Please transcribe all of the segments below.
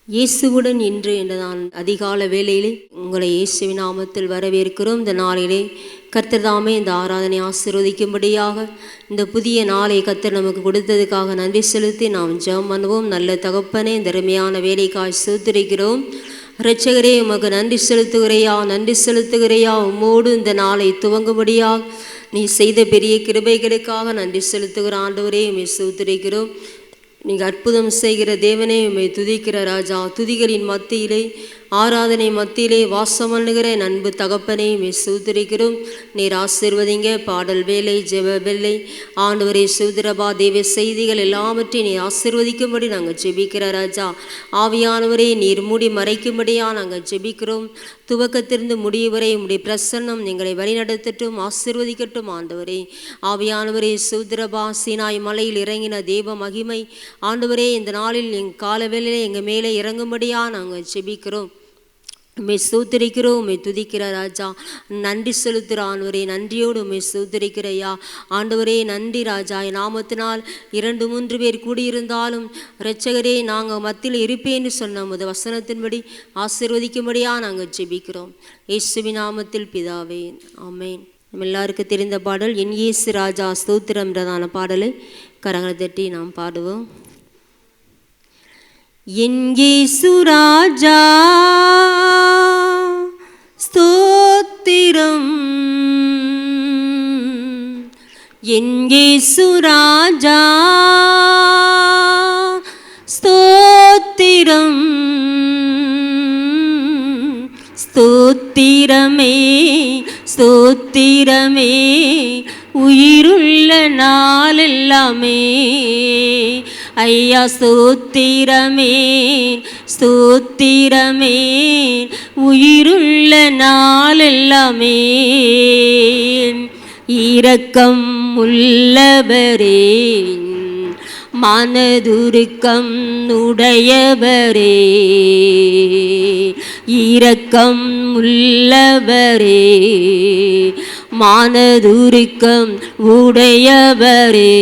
இயேசுவுடன் இன்று என்ற நான் அதிகால வேளையிலே உங்களை இயேசுவின் நாமத்தில் வரவேற்கிறோம். இந்த நாளிலே கர்த்தர் தாமே இந்த ஆராதனை ஆசீர்வதிக்கும்படியாக இந்த புதிய நாளை கர்த்தர் நமக்கு கொடுத்ததுக்காக நன்றி செலுத்தி நாம் ஜெபம் பண்ணுவோம். நல்ல தகப்பனே, இந்த அருமையான வேலைக்காய் ஸ்தோத்திரிக்கிறோம். இரட்சகரே, உமக்கு நன்றி செலுத்துகிறையா. உம்மோடு இந்த நாளை துவங்கும்படியாக நீ செய்த பெரிய கிருபைகளுக்காக நன்றி செலுத்துகிற ஆண்டவரே, உம்மை ஸ்தோத்திரிக்கிறோம். நீங்கள் அற்புதம் செய்கிற தேவனே, உம்மை துதிக்கிற ராஜா. துதிகளின் மத்தியிலே, ஆராதனை மத்தியிலே வாசம் பண்ணுகிற அன்பு தகப்பனை உம்மை ஸ்தோத்திரிக்கிறோம். நீர் ஆசீர்வதிங்க. பாடல் வேலை, ஜெப வேலை, ஆண்டவரே சுதரபா தேவ செய்திகள் எல்லாவற்றையும் நீர் ஆசீர்வதிக்கும்படி நாங்கள் ஜெபிக்கிற ராஜா. ஆவியானவரே, நீர் மூடி மறைக்கும்படியாக நாங்கள் ஜெபிக்கிறோம். துவக்கத்திலிருந்து முடிவு வரை உம்முடைய பிரசன்னம் எங்களை வழிநடத்தட்டும், ஆசீர்வதிக்கட்டும். ஆண்டவரே, ஆவியானவரே சுதரபா சீனாய் மலையில் இறங்கின தேவ மகிமை ஆண்டவரே இந்த நாளில் எங்கள் காலவேளையிலே எங்கள் மேலே இறங்கும்படியாக நாங்கள் ஜெபிக்கிறோம். உம்மை ஸ்தோத்திரிக்கிறோம், உம்மை துதிக்கிற ராஜா. நன்றி செலுத்துகிற ஆண்டவரே, நன்றியோடு உம்மை ஸ்தோத்திரிக்கிறையா. ஆண்டவரே நன்றி ராஜா. என் நாமத்தினால் 2-3 பேர் கூடியிருந்தாலும் இரட்சகரே நாங்கள் மத்தியில் இருப்பேன்னு சொன்ன முத வசனத்தின்படி ஆசீர்வதிக்கும்படியாக நாங்கள் ஜெபிக்கிறோம். இயேசுவின் நாமத்தில் பிதாவே, ஆமேன். நம்ம எல்லாருக்கும் தெரிந்த பாடல் என் இயேசு ராஜா ஸ்தோத்திரம்ன்றதான பாடலை கரங்களை தட்டி நாம் பாடுவோம். என் இயேசு ராஜா ஸ்தோத்திரம், என் இயேசு ராஜா ஸ்தோத்திரம். ஸ்தோத்திரமே ஸ்தோத்திரமே உயிருள்ள நாளெல்லாமே ஐயா ஸ்தோத்திரமே ஸ்தோத்திரமே உயிருள்ள நாளெல்லாமே. இரக்கம் உள்ளவரே, மனதுருக்கம் உடையவரே, இரக்கம் உள்ளவரே, மனதுருக்கம் உடையவரே,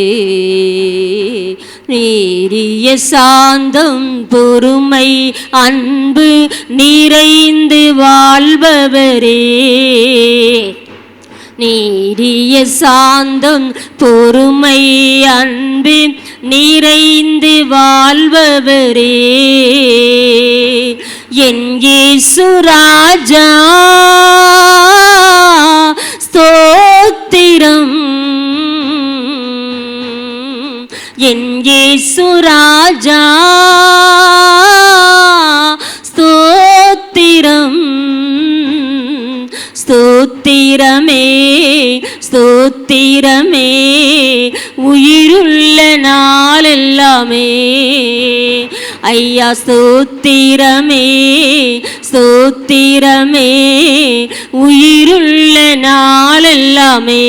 நேரிய சாந்தம் பொறுமை அன்பு நிறைந்து வாழ்பவரே, நேரிய சாந்தம் பொறுமை அன்பு நிறைந்து வாழ்பவரே, என் இயேசு ராஜா ஸ்தோத்திரம், என் இயேசு ராஜா ஸ்தோத்திரம். ஸ்தோத்திரமே ஸ்தோத்திரமே உயிருள்ள நாளெல்லாமே ஐயா ஸ்தோத்திரமே ஸ்தோத்திரமே உயிருள்ள நாளெல்லாமே.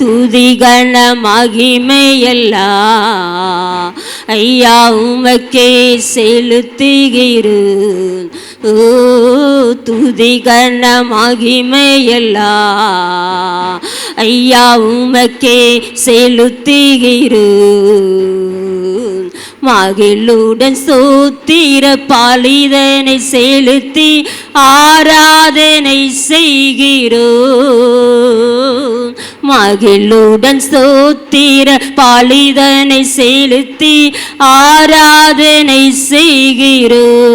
துதிகன மகிமையெல்லாம் ஐயா உமக்கே செலுத்துகிறேன். ஓ துதிகன மகிமையெல்லாம் ஐயா உமக்கே செலுத்துகிறேன். மகிழுடன் ஸ்தோத்திர பலிதனை செலுத்தி ஆராதனை செய்கிறோம். மகிழுடன் ஸ்தோத்திர பலிதனை செலுத்தி ஆராதனை செய்கிறோம்.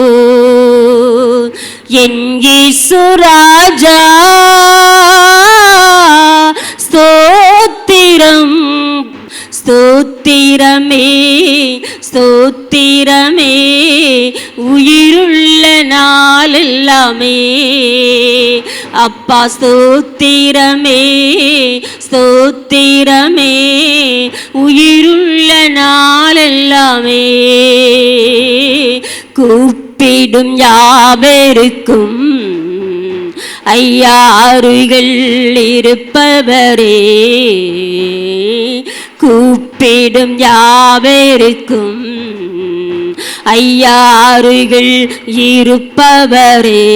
என் இயேசு ராஜா ஸ்தோத்திரம், ஸ்தோத்திரமே ஸ்தோத்திரமே உயிருள்ள நாளெல்லாமே அப்பா ஸ்தோத்திரமே ஸ்தோத்திரமே உயிருள்ள நாளெல்லாமே. கூப்பிடும் யாவருக்கும் ஐயா அருகில் இருப்பவரே, கூப்பிடும் யாவருக்கும் ஐயா அருகில் இருப்பவரே,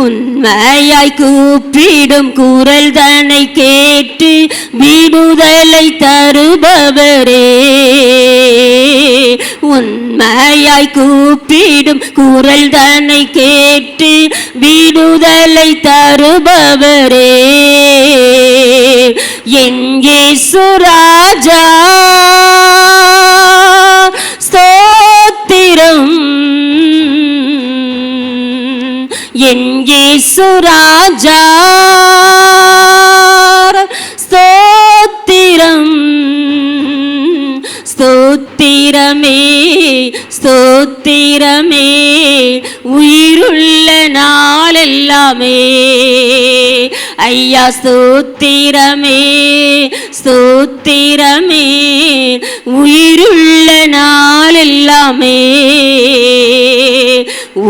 உண்மையாய் கூப்பிடும் குரல் தன்னை கேட்டு விடுதலை தருபவரே, உண்மையாய் கூப்பிடும் குரல் தன்னை கேட்டு விடுதலை தருபவரே என் இயேசு ராஜா ஸ்தோத்திரம் என் இயேசு ராஜா ஸ்தோத்திரம் ஸ்தோத்திரமே ஸ்தோத்திரமே உயிருள்ள நாளெல்லாமே ஐயா ஸ்தோத்திரமே ஸ்தோத்திரமே உயிருள்ள நாளெல்லாமே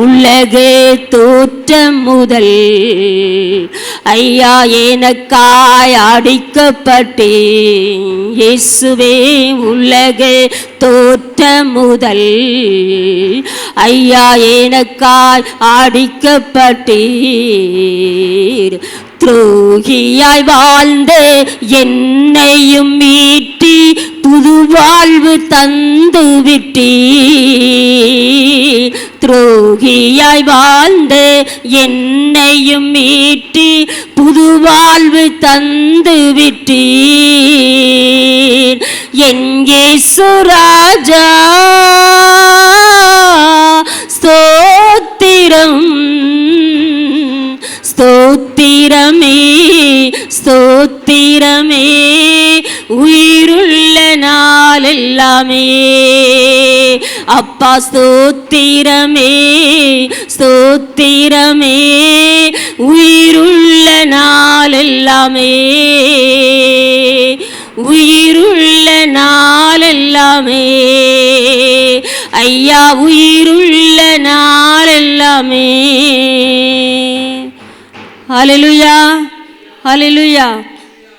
உலக தோற்றம் முதல் ஐயா எனக்காய் அடிக்கப்பட்டேன் இயேசுவே உலக தோற்றம் முதல் ஐயா எனக்காய் அடிக்கப்பட்டீர் துரோகியாய் வாழ்ந்த என்னையும் மீட்டி புது வாழ்வு தந்து விட்டீர் துரோகியாய் வாழ்ந்த என்னையும் மீட்டி புது வாழ்வு தந்து விட்டீர் என் இயேசு ராஜா ஸ்தோத்திரம் ஸ்தோத்திரமே ஸ்தோத்திரமே உயிருள்ள நாளெல்லாமே அப்பா ஸ்தோத்திரமே ஸ்தோத்திரமே உயிருள்ள நாளெல்லாமே உயிருள்ள நாளெல்லாமே ஐயா உயிருள்ள நாளெல்லாமே ஹல்லேலூயா ஹல்லேலூயா.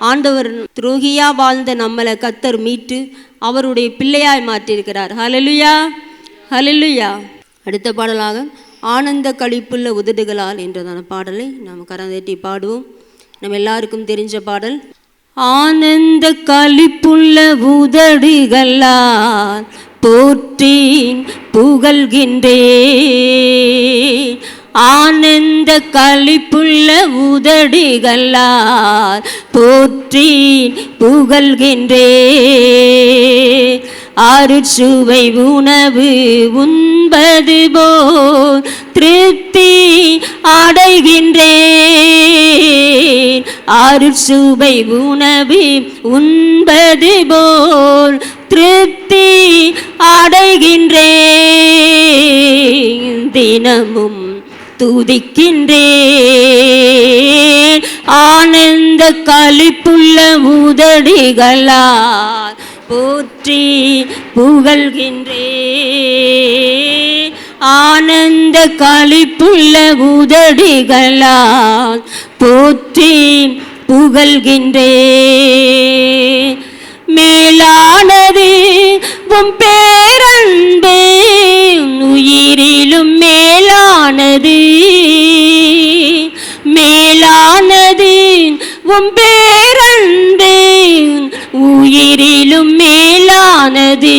ஆண்டவர் துரோகியா வாழ்ந்த நம்மளை கர்த்தர் மீட்டு அவருடைய பிள்ளையாய் மாற்றியிருக்கிறார். ஹல்லேலூயா ஹல்லேலூயா. அடுத்த பாடலாக ஆனந்த களிப்புள்ள உதடுகளால் என்றதான பாடலை நாம் கரந்தேட்டி பாடுவோம். நம்ம எல்லாருக்கும் தெரிஞ்ச பாடல். ஆனந்த களிப்புள்ள உதடுகளால் போற்றி புகழ்கின்றேன் ஆனந்த களிப்புள்ள உதடுகளால் போற்றி புகழ்கின்றேன் அருட்சுவை உணவு உண்பது போல் திருப்தி அடைகின்றேன் அருட்சுவை உணவு உண்பது போல் திருப்தி அடைகின்றேன் தினமும் துதிக்கின்றேன் ஆனந்த களிப்புள்ள உதடுகளால் போற்றி புகழ்கின்றேன் ஆனந்த களிப்புள்ள உதடுகளால் போற்றி புகழ்கின்றேன் மேலானது உம் பேரன்பு உயிரிலும் மேலானது மேலானது உம் பேரன்பு உயிரிலும் மேலானது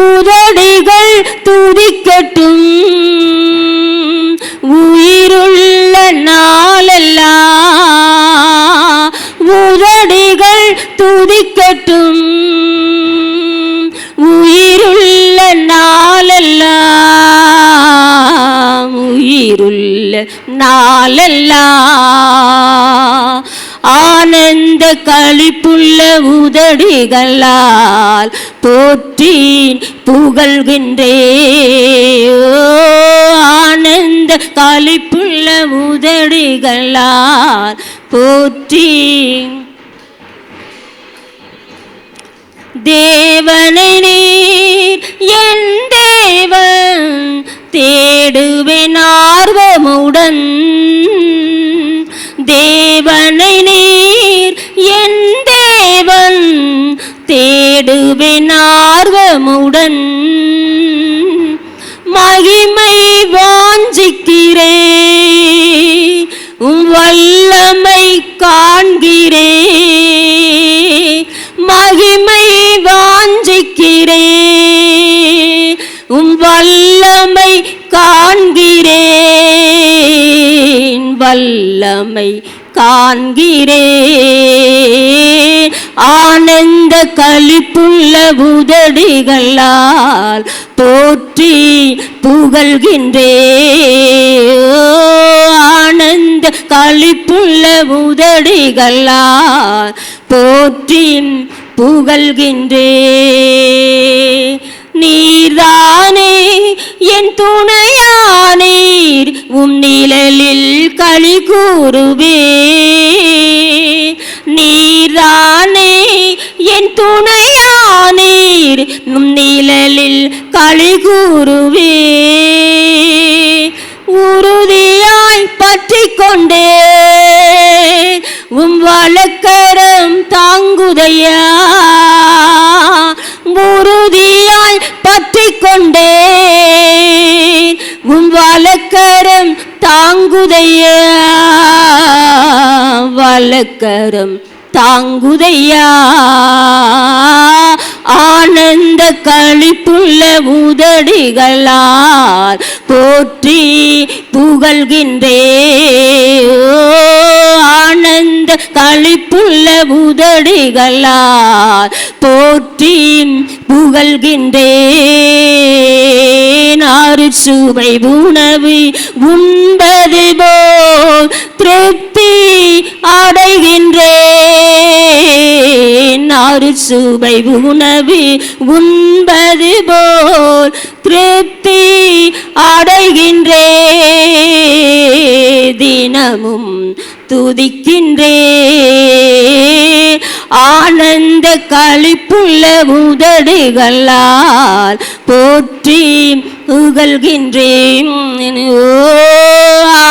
உதடுகள் துதிக்கட்டும் உயிருள்ள நாளெல்லாம் உதடுகள் துதிக்கட்டும் உயிருள்ள நாளெல்லாம் உயிருள்ள நாளெல்லாம் ஆனந்த களிப்புள்ள உதடுகளால் போற்றி புகழ்கின்றேன் ஆனந்த களிப்புள்ள உதடுகளால் போற்றி தேவனை நீர் என் தேவன் தேடுவேன் ஆர்வமுடன் தேவனை நீர் என் தேவன் தேடுவேன் ஆர்வமுடன் மகிமை வாஞ்சிக்கிறேன் உம் வல்லமை காண்கிறேன் மகிமை வாஞ்சிக்கிறேன் வல்லமை காண்கிறேன், வல்லமை காண்கிறேன். ஆனந்த களிப்புள்ள உதடுகளால் போற்றி புகழ்கின்றேன். ஆனந்த களிப்புள்ள உதடுகளால் போற்றி புகழ்கின்றேன். நீர்தானே என் துணையானீர், உம் நிழலில் களி கூறுவேன். நீர்தானே என் துணையானீர், உம் நிழலில் களி கூறுவேன். உறுதியாய் பற்றி கொண்டே உம் வலக்கரம் தாங்குதையா. உறுதியாய் பற்றி கொண்டே உம் வலக்கரம் தாங்குதையா, வலக்கரம் தாங்குதையா. ஆனந்த களிப்புள்ள உதடுகளால் போற்றி புகழ்கின்றேன். ஆனந்த களிப்புள்ள உதடுகளால் போற்றி புகழ்கின்றேன். அறுசுவை உணவு உண்பது போல் திருப்தி அடைகின்றேன். அறுசுவை உணவு உண்பது போல் திருப்தி அடைகின்றேன். தினமும் துதிக்கின்றேன். ஆனந்த களிப்புள்ள உதடுகளால் போற்றி புகழ்கின்றேன்.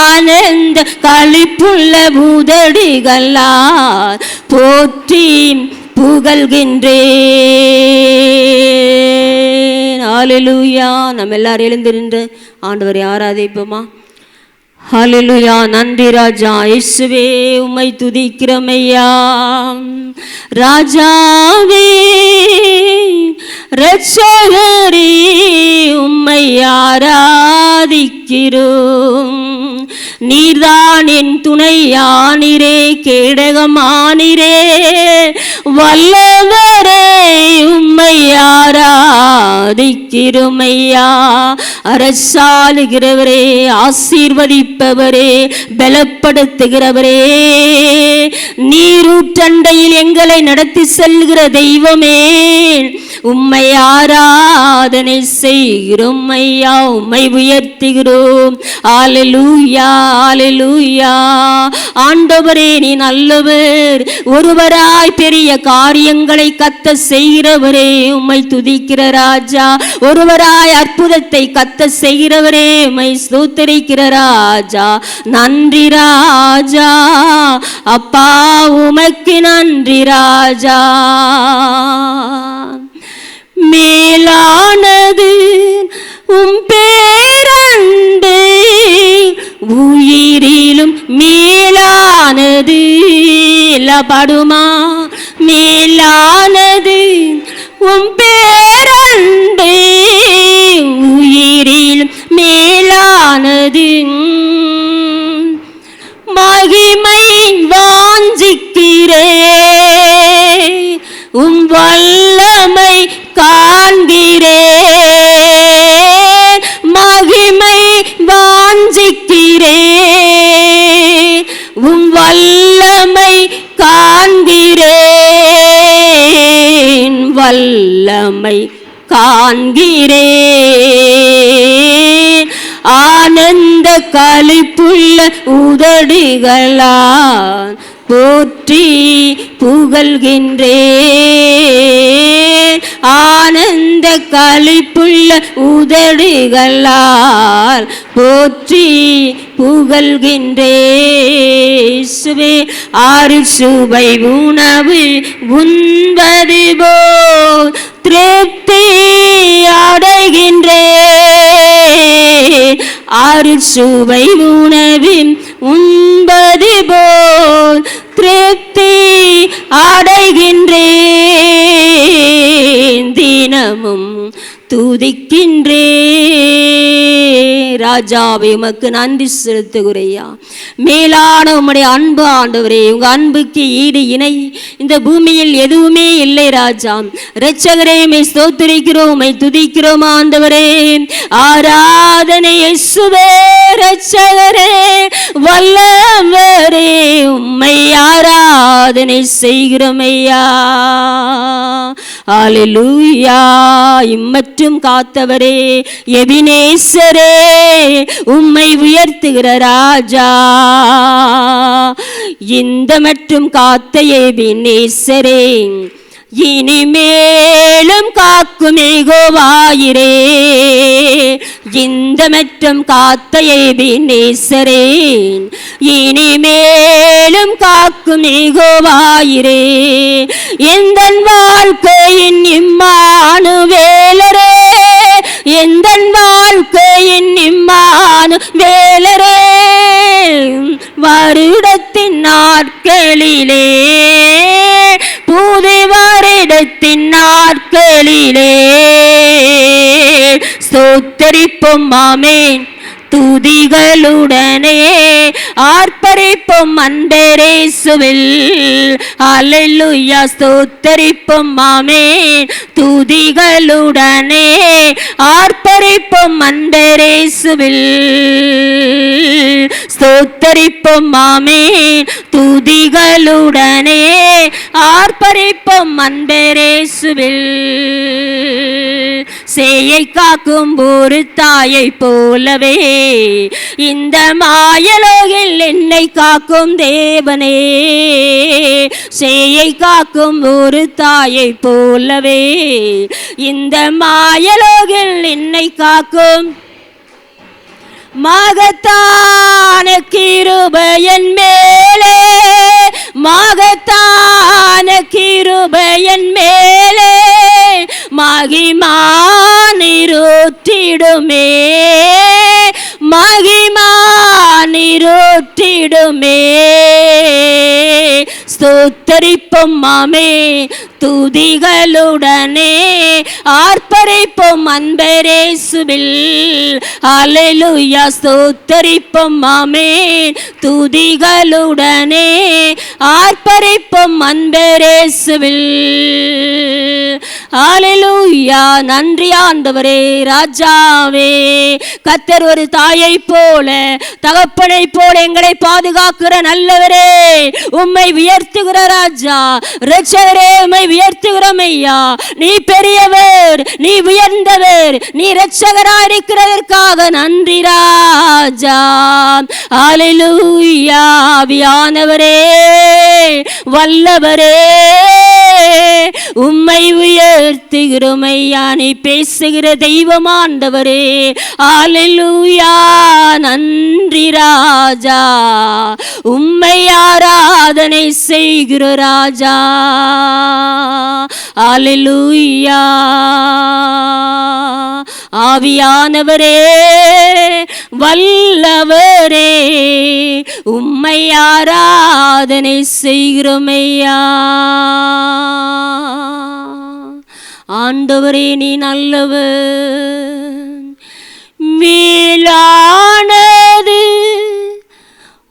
ஆனந்த களிப்புள்ள உதடுகளால் போற்றி புகழ்கின்றேன். ஹல்லேலூயா. நம்ம எல்லாரும் எழுந்திருந்து ஆண்டவரை ஆராதிப்போமா? ஹல்லேலூயா. நன்றி ராஜா. இயேசுவே உம்மை துதிக்கிறோமையா. ராஜாவே இரட்சகரே உம்மை ஆராதிக்கிறோம். நீர்தான் என் துணையானீரே, கேடகமானீரே, வல்லவரே உம்மை ஆராதிக்கிறோமையா. அரசாளுகிறவரே, ஆசீர்வதிப்பவரே, பலப்படுத்துகிறவரே, நீரூற்றண்டையில் எங்களை நடத்தி செல்கிற தெய்வமே, உம்மை ஆராதனை செய்கிறோம் ஐயா, உம்மை உயர்த்துகிறோம். ஹல்லேலூயா, ஹல்லேலூயா. ஆண்டவரே நீ நல்லவர், ஒருவராய் பெரிய காரியங்களை கத்த செய்கிறவரே உம்மை துதிக்கிற ராஜா. ஒருவராய் அற்புதத்தை கத்த செய்கிறவரே உம்மை ஸ்தோத்திரிக்கிற ராஜா. நன்றி ராஜா, அப்பா உமக்கு நன்றி ராஜா. மேலானது உம் பேரன்பு, உயிரிலும் மேலானது. எல்லாம் பாடுமா? மேலானது உம் பேரன்பு, உயிரிலும் மேலானது. மகிமை வாஞ்சிக்கிறேன், உம் வல்லமை காண்கிறேன். மகிமை வாஞ்சிக்கிறேன், உம் வல்லமை காண்கிறேன். வல்லமை காண்கிறேன். ஆனந்த களிப்புள்ள உதடுகளால் போற்றி புகழ்கின்றேன். ஆனந்த களிப்புள்ள உதடுகளால் போற்றி புகழ்கின்றேன். அறுசுவை உணவு உண்பது போல் திருப்தி அடைகின்றேன். அறுசுவை உணவு உண்பது போல் திருப்தி அடைகின்றேன். தினமும் துதிக்கின்றே. ராஜாவே உமக்கு நன்றி செலுத்துகிறையா. மேலான உம்முடைய அன்பு ஆண்டவரே, உங்க அன்புக்கு ஈடு இணை இந்த பூமியில் எதுவுமே இல்லை ராஜா. இரட்சகரே உம்மை ஸ்தோத்திரிக்கிறோம், உம்மை துதிக்கிறோம் ஆண்டவரே. ஆராதனை இயேசுவே, இரட்சகரே வல்லவரே, உம்மை ஆராதனை செய்கிறோம் ஐயா. அல்லேலூயா. இம்மற்றும் காத்தவரே எபினேசரே, உம்மை உயர்த்துகிற ராஜா. இந்த மற்றும் காத்த எபினேசரே, இனிமேலும் காக்கும் யெகோவாயிரே. இந்த மற்றும் காத்த எபினேசரே, இனிமேலும் காக்கும் யெகோவாயிரே. எந்தன் வாழ்க்கையின் இம்மானுவேலரே, எந்தன் வாழ்க்கையின் இம்மானுவேலரே. வருடத்தின் நாட்களிலே, புது வருடத்தின் நாட்களிலே ஸ்தோத்தரிப்போம் ஆமென் துதிகளுடனே, ஆர்ப்பரிப்போம் அன்பரேசுவில். அல்லேலூயா. ஸ்தோத்தரிப்போம் ஆமென் துதிகளுடனே, ஆர்ப்பரிப்போம் அன்பரேசுவில். ஸ்தோத்தரிப்போம் ஆமென் துதிகளுடனே, ஆர்ப்பரிப்போம் அன்பரேசுவில். சேயை காக்கும் ஒரு தாயை போலவே இந்த மாயலோகில் என்னை காக்கும் தேவனே. சேயை காக்கும் ஒரு தாயை போலவே இந்த மாயலோகில் என்னை காக்கும் மகத்தான கிருபையின் மேலே, மகத்தான கிருபையின் மேலே மகிமா நீரூற்றிடுமே, மகிமா நீரூற்றிடுமே. ஸ்தோத்தரிப்போம் ஆமென் துதிகளுடனே, ஆர்ப்பரிப்போம் அன்பரேசுவில். அல்லேலூயா. ஸ்தோத்தரிப்போம் ஆமென் துதிகளுடனே, ஆர்ப்பரிப்போம் அன்பரேசுவில். அல்லேலூயா. நன்றி ஆண்டவரே. ராஜாவே, கர்த்தர் ஒரு தாயை போல தகப்பனை போல எங்களை பாதுகாக்கிற நல்லவரே, உம்மை உயர்த்துகிற ராஜா. இரட்சகரே, உம்மை உயர்த்துகிறோம் ஐயா. நீ பெரியவர், நீ உயர்ந்தவர், நீ இரட்சகராய் இருக்கிறதற்காக நன்றி ராஜா. அல்லேலூயா. ஆவியானவரே, வல்லவரே, உம்மை உயர்த்துகிறோம் ஐயா. நீ பேசுகிற தெய்வம் ஆண்டவரே. அல்லேலூயா. நன்றி ராஜா. உம்மை ஆராதனை செய்கிற ராஜா. அல்லேலூயா. ஆவியானவரே, வல்லவரே, உம்மை ஆராதனை செய்கிறோம் ஐயா. ஆண்டவரே, நீ நல்லவர். மேலானது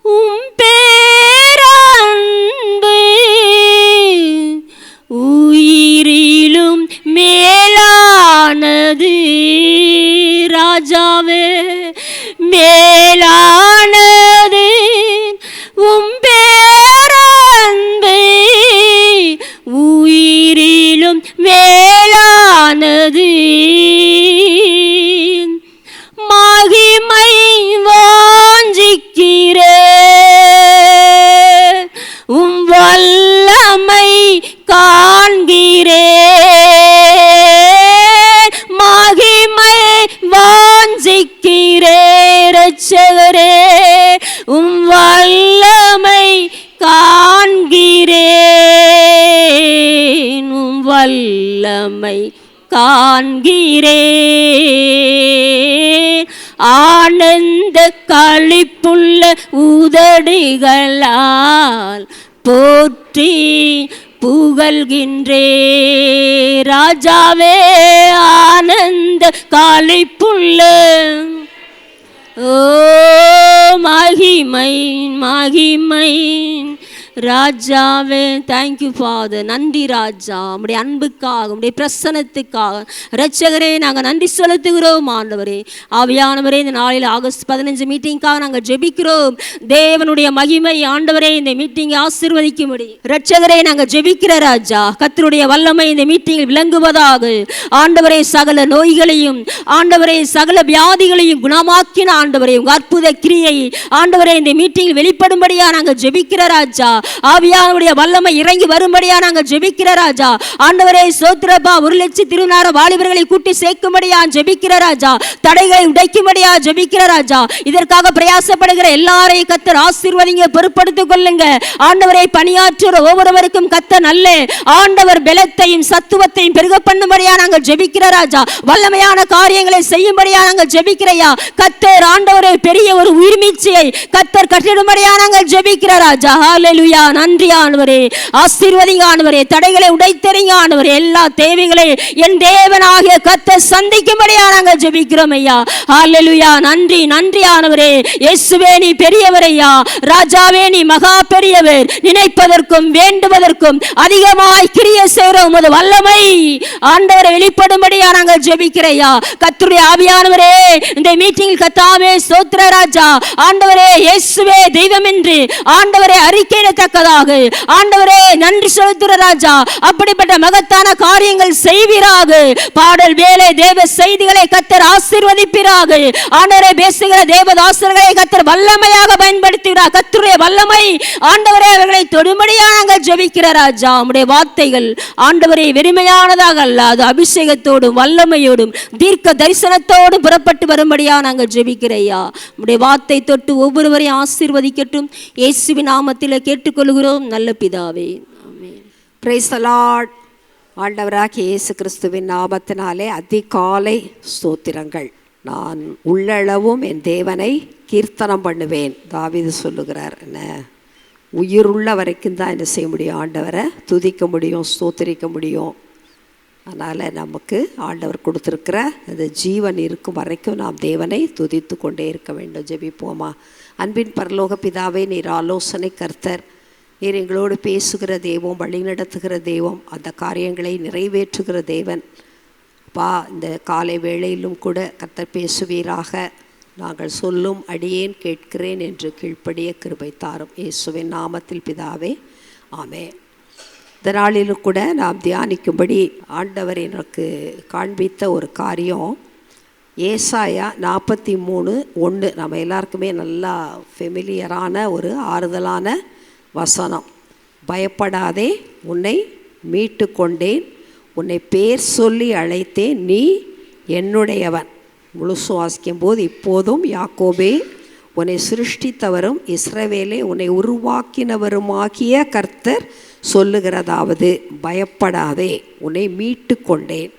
உம் பேரன்பு, உயிரிலும் மேலானது ராஜாவே. மேலானது உம் பேரன்பு, உயிரிலும் மேலானது. மகிமை வாஞ்சிக்கிறேன், உம் வல்லமை காண்கிறேன். மகிமை வாஞ்சிக்கிறேன் இரட்சகரே, உம் வல்லமை காண்கிறேன், உம் வல்லமை காண்கிறேன். ஆனந்த களிப்புள்ள உதடுகளால் போற்றி புகழ்கின்றே ராஜாவே. ஆனந்த களிப்புள்ள ஓ மகிமை மகிமை ராஜாவே. Thank you father. நன்றி ராஜா, உம்முடைய அன்புக்காக, உம்முடைய பிரசனத்துக்காக இரட்சகரே நாங்கள் நன்றி செலுத்துகிறோம். ஆண்டவரே ஆவியானவரே, இந்த நாளில் ஆகஸ்ட் 15 மீட்டிங்காக நாங்கள் ஜெபிக்கிறோம். தேவனுடைய மகிமை ஆண்டவரே இந்த மீட்டிங்கை ஆசீர்வதிக்கும்படி இரட்சகரே நாங்கள் ஜெபிக்கிற ராஜா. கர்த்தருடைய வல்லமை இந்த மீட்டிங்கில் விளங்குவதாக. ஆண்டவரே சகல நோய்களையும் ஆண்டவரே சகல வியாதிகளையும் குணமாக்கின ஆண்டவரே உங்கள் அற்புத கிரியை ஆண்டவரே இந்த மீட்டிங்கில் வெளிப்படும்படியா நாங்கள் ஜெபிக்கிற ராஜா. ஆவியானுடைய வல்லமை இறங்கி வரும்படியா நாங்கள் ஜெபிக்கிற ராஜா. ஆண்டவரே சோத்திரப்பா, 1,00,000 வாலிபர்களை கூட்டி சேர்க்கும்படியா ஜெபிக்கிற ராஜா. தடைகளை உடைக்கும்படியா ஜெபிக்கிற ராஜா. இதற்காக பிரயாசப்படுகிற எல்லாரையும் கர்த்தர் ஆசீர்வதிங்க, பொறுப்படுத்திக் கொள்ளுங்க. ஆண்டவரை பணியாற்றுற ஒவ்வொருவருக்கும் கர்த்தர் நல்ல ஆண்டவர் பலத்தையும் சத்துவத்தையும் பெருக பண்ணும்படியா நாங்கள் ஜெபிக்கிற ராஜா. வல்லமையான காரியங்களை செய்யும்படியா நாங்கள் ஜெபிக்கிறையா. கர்த்தர் ஆண்டவரே பெரிய ஒரு உயிர்மீட்சியை கர்த்தர் கட்டிடும்படியா நாங்கள் ஜெபிக்கிற ராஜா. ஹல்லேலூயா. நன்றி ஆண்டவரே, ஆசீர்வதிங்க ஆண்டவரே. தடைகளை உடைத்தெறிங்க ஆண்டவரே. எல்லா தேவைகளையும் என் தேவனாகிய கர்த்தர் சந்திக்கும்படியா நாங்கள் ஜெபிக்கிறோம் ஐயா. ஹல்லேலூயா. நன்றி நன்றி ஆண்டவரே. இயேசுவே நீ பெரியவர் ஐயா. ராஜாவே நீ மகா பெரியவர். நினைப்பதற்கும் வேண்டுவதற்கும் அதிகமாய் கிரியை செய்கிற உமது வல்லமை ஆண்டவரை வெளிப்படும்படியா நாங்கள் ஜெபிக்கிறையா. கர்த்தருடைய ஆவியானவரே இந்த மீட்டிங்கில் கர்த்தாவே ஸ்தோத்திர ராஜா. ஆண்டவரே இயேசுவே தெய்வம் என்று ஆண்டவரே அறிக்கையிடத்தக்கதாக ஆண்டவரே நன்றி செலுத்துற ராஜா. அப்படிப்பட்ட மகத்தான காரியங்கள் செய்வீராக. பாடல் வேலை தேவ செய்திகளை கர்த்தர் ஆசீர்வதிப்பீராக. ஆண்டவரே பேசுகிற தேவதாசர்களை கர்த்தர் வல்லமையாக பயன்படுத்துகிறார். கர்த்தருடைய வல்லமை ஆண்டவரே அவர்களை தொடும்படியா நாங்கள் ஜெபிக்கிற ராஜா. உம்முடைய வார்த்தைகள் ஆண்டவரே வெறுமையானதாக அல்ல, அது அபிஷேகத்தோடும் வல்லமையோடும் தீர்க்க தரிசனத்தோடும் புறப்பட்டு வரும்படியா நாங்கள் ஜெபிக்கிறையா. உம்முடைய வார்த்தை தொட்டு ஒவ்வொருவரையும் ஆசீர்வதிக்கட்டும். இயேசுவின் நாமத்தில் கேட்டுக்கொள்கிறோம் நல்ல பிதாவே. ஆமென். Praise the Lord. ஆண்டவராகிய இயேசு கிறிஸ்துவின் நாமத்தினாலே அதிகாலை ஸ்தோத்திரங்கள். நான் உள்ளளவும் என் தேவனை கீர்த்தனம் பண்ணுவேன். தாவீது சொல்லுகிறார். என்ன உயிருள்ள வரைக்கும் தான் என்ன செய்ய முடியும்? ஆண்டவரை துதிக்க முடியும், ஸ்தோத்திரிக்க முடியும். அதனால் நமக்கு ஆண்டவர் கொடுத்துருக்கிற அந்த ஜீவன் இருக்கும் வரைக்கும் நாம் தேவனை துதித்து கொண்டே இருக்க வேண்டும். ஜெபிப்போமா. அன்பின் பரலோக பிதாவே, நீர் ஆலோசனை கர்த்தர். நீர் எங்களோடு பேசுகிற தெய்வம், வழி நடத்துகிற தெய்வம், அந்த காரியங்களை நிறைவேற்றுகிற தேவன். அப்பா, இந்த காலை வேளையிலும் கூட கர்த்தர் பேசுவீராக. நாங்கள் சொல்லும் அடியேன் கேட்கிறேன் என்று கீழ்ப்படிய கிருபை தாரும். இயேசுவின் நாமத்தில் பிதாவே, ஆமென். இந்த நாளிலும் கூட நாம் தியானிக்கும்படி ஆண்டவர் எனக்கு காண்பித்த ஒரு காரியம் ஏசாயா 43:1. நம்ம எல்லாருக்குமே நல்லா ஃபெமிலியரான ஒரு ஆறுதலான வசனம். பயப்படாதே, உன்னை மீட்டு கொண்டேன், உன்னை பேர் சொல்லி அழைத்தேன், நீ என்னுடையவன். முழுசு வாசிக்கும் போது, இப்போதும் யாக்கோபே உன்னை சிருஷ்டித்தவரும் இஸ்ரவேலே உன்னை உருவாக்கினவருமாகிய கர்த்தர் சொல்லுகிறதாவது, பயப்படாதே, உன்னை மீட்டு கொண்டேன்.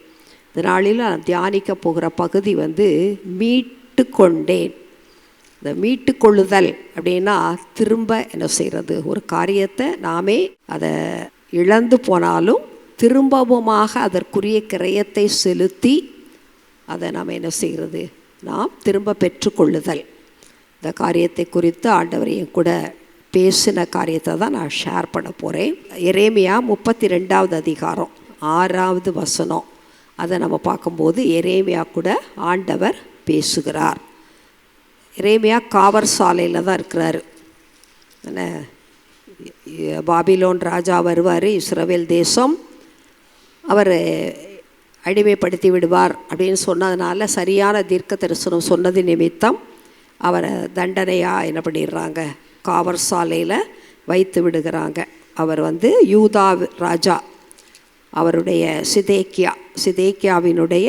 இந்த நாளில் நான் தியானிக்க போகிற பகுதி மீட்டு கொண்டேன். இந்த மீட்டு கொள்ளுதல் அப்படின்னா திரும்ப என்ன செய்கிறது? ஒரு காரியத்தை நாமே அதை இழந்து போனாலும் திரும்பவுமாக அதற்குரிய கிரயத்தை செலுத்தி அதை நாம் என்ன செய்கிறது? நாம் திரும்ப பெற்றுக்கொள்ளுதல். இந்த காரியத்தை குறித்து ஆண்டவரையும் கூட பேசின காரியத்தை தான் நான் ஷேர் பண்ண போகிறேன். எரேமியா 32வது அதிகாரம் 6வது வசனம். அதை நம்ம பார்க்கும்போது எரேமியா கூட ஆண்டவர் பேசுகிறார். எரேமியா காவற் சாலையில் தான் இருக்கிறாரு. என்ன, பாபிலோன் ராஜா வருவார், இஸ்ரவேல் தேசம் அவர் அடிமைப்படுத்தி விடுவார் அப்படின்னு சொன்னதுனால, சரியான தீர்க்க தரிசனம் சொன்னது நிமித்தம் அவரை தண்டனையாக என்ன பண்ணிடுறாங்க? காவற் சாலையில் வைத்து விடுகிறாங்க. அவர் யூதா ராஜா, அவருடைய சிதேக்கியாவினுடைய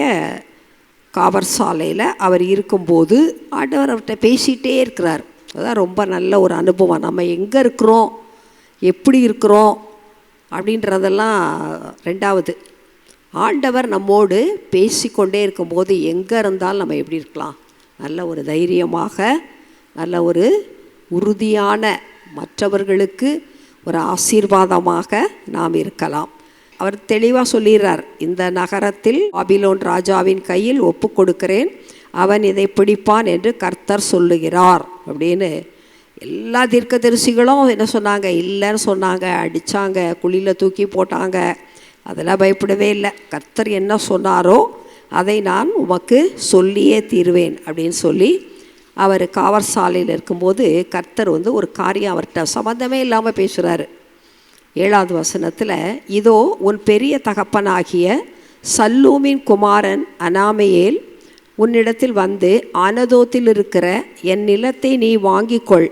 காவற் சாலையில் அவர் இருக்கும்போது ஆண்டவர் அவர்கிட்ட பேசிகிட்டே இருக்கிறார். அதுதான் ரொம்ப நல்ல ஒரு அனுபவம். நம்ம எங்கே இருக்கிறோம், எப்படி இருக்கிறோம் அப்படின்றதெல்லாம் ரெண்டாவது. ஆண்டவர் நம்மோடு பேசிக்கொண்டே இருக்கும்போது எங்கே இருந்தாலும் நம்ம எப்படி இருக்கலாம்? நல்ல ஒரு தைரியமாக, நல்ல ஒரு உறுதியான, மற்றவர்களுக்கு ஒரு ஆசீர்வாதமாக நாம் இருக்கலாம். அவர் தெளிவாக சொல்லிடுறார், இந்த நகரத்தில் பாபிலோன் ராஜாவின் கையில் ஒப்பு கொடுக்கிறேன், அவன் இதை பிடிப்பான் என்று கர்த்தர் சொல்லுகிறார் அப்படின்னு. எல்லா தீர்க்கதரிசிகளும் என்ன சொன்னாங்க? இல்லைன்னு சொன்னாங்க, அடித்தாங்க, குழியில் தூக்கி போட்டாங்க. அதெல்லாம் பயப்படவே இல்லை. கர்த்தர் என்ன சொன்னாரோ அதை நான் உமக்கு சொல்லியே தீர்வேன் அப்படின்னு சொல்லி அவர் காவற்சாலையில் இருக்கும்போது கர்த்தர் ஒரு காரியம் அவர்கிட்ட சம்மந்தமே இல்லாமல் பேசுகிறாரு. 7வது வசனத்தில், இதோ உன் பெரிய தகப்பனாகிய சல்லூமின் குமாரன் அனாமையேல் உன்னிடத்தில் வந்து ஆனதோத்தில் இருக்கிற என் நிலத்தை நீ வாங்கிக்கொள்,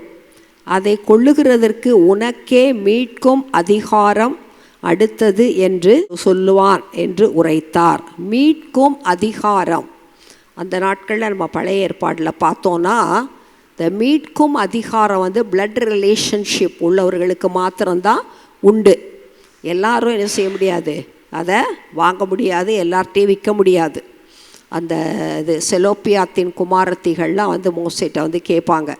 அதை கொள்ளுகிறதற்கு உனக்கே மீட்கும் அதிகாரம் அடுத்தது என்று சொல்லுவான் என்று உரைத்தார். மீட்கும் அதிகாரம். அந்த நாட்களில் நம்ம பழைய ஏற்பாடில் பார்த்தோன்னா இந்த மீட்கும் அதிகாரம் பிளட் ரிலேஷன்ஷிப் உள்ளவர்களுக்கு மாத்திரம்தான் உண்டு. எல்லாரும் என்ன செய்ய முடியாது, அதை வாங்க முடியாது, எல்லார்ட்டையும் விற்க முடியாது. அந்த இது செலோப்பியாத்தின் குமாரத்திகள்லாம் மோசேட்ட கேட்பாங்க,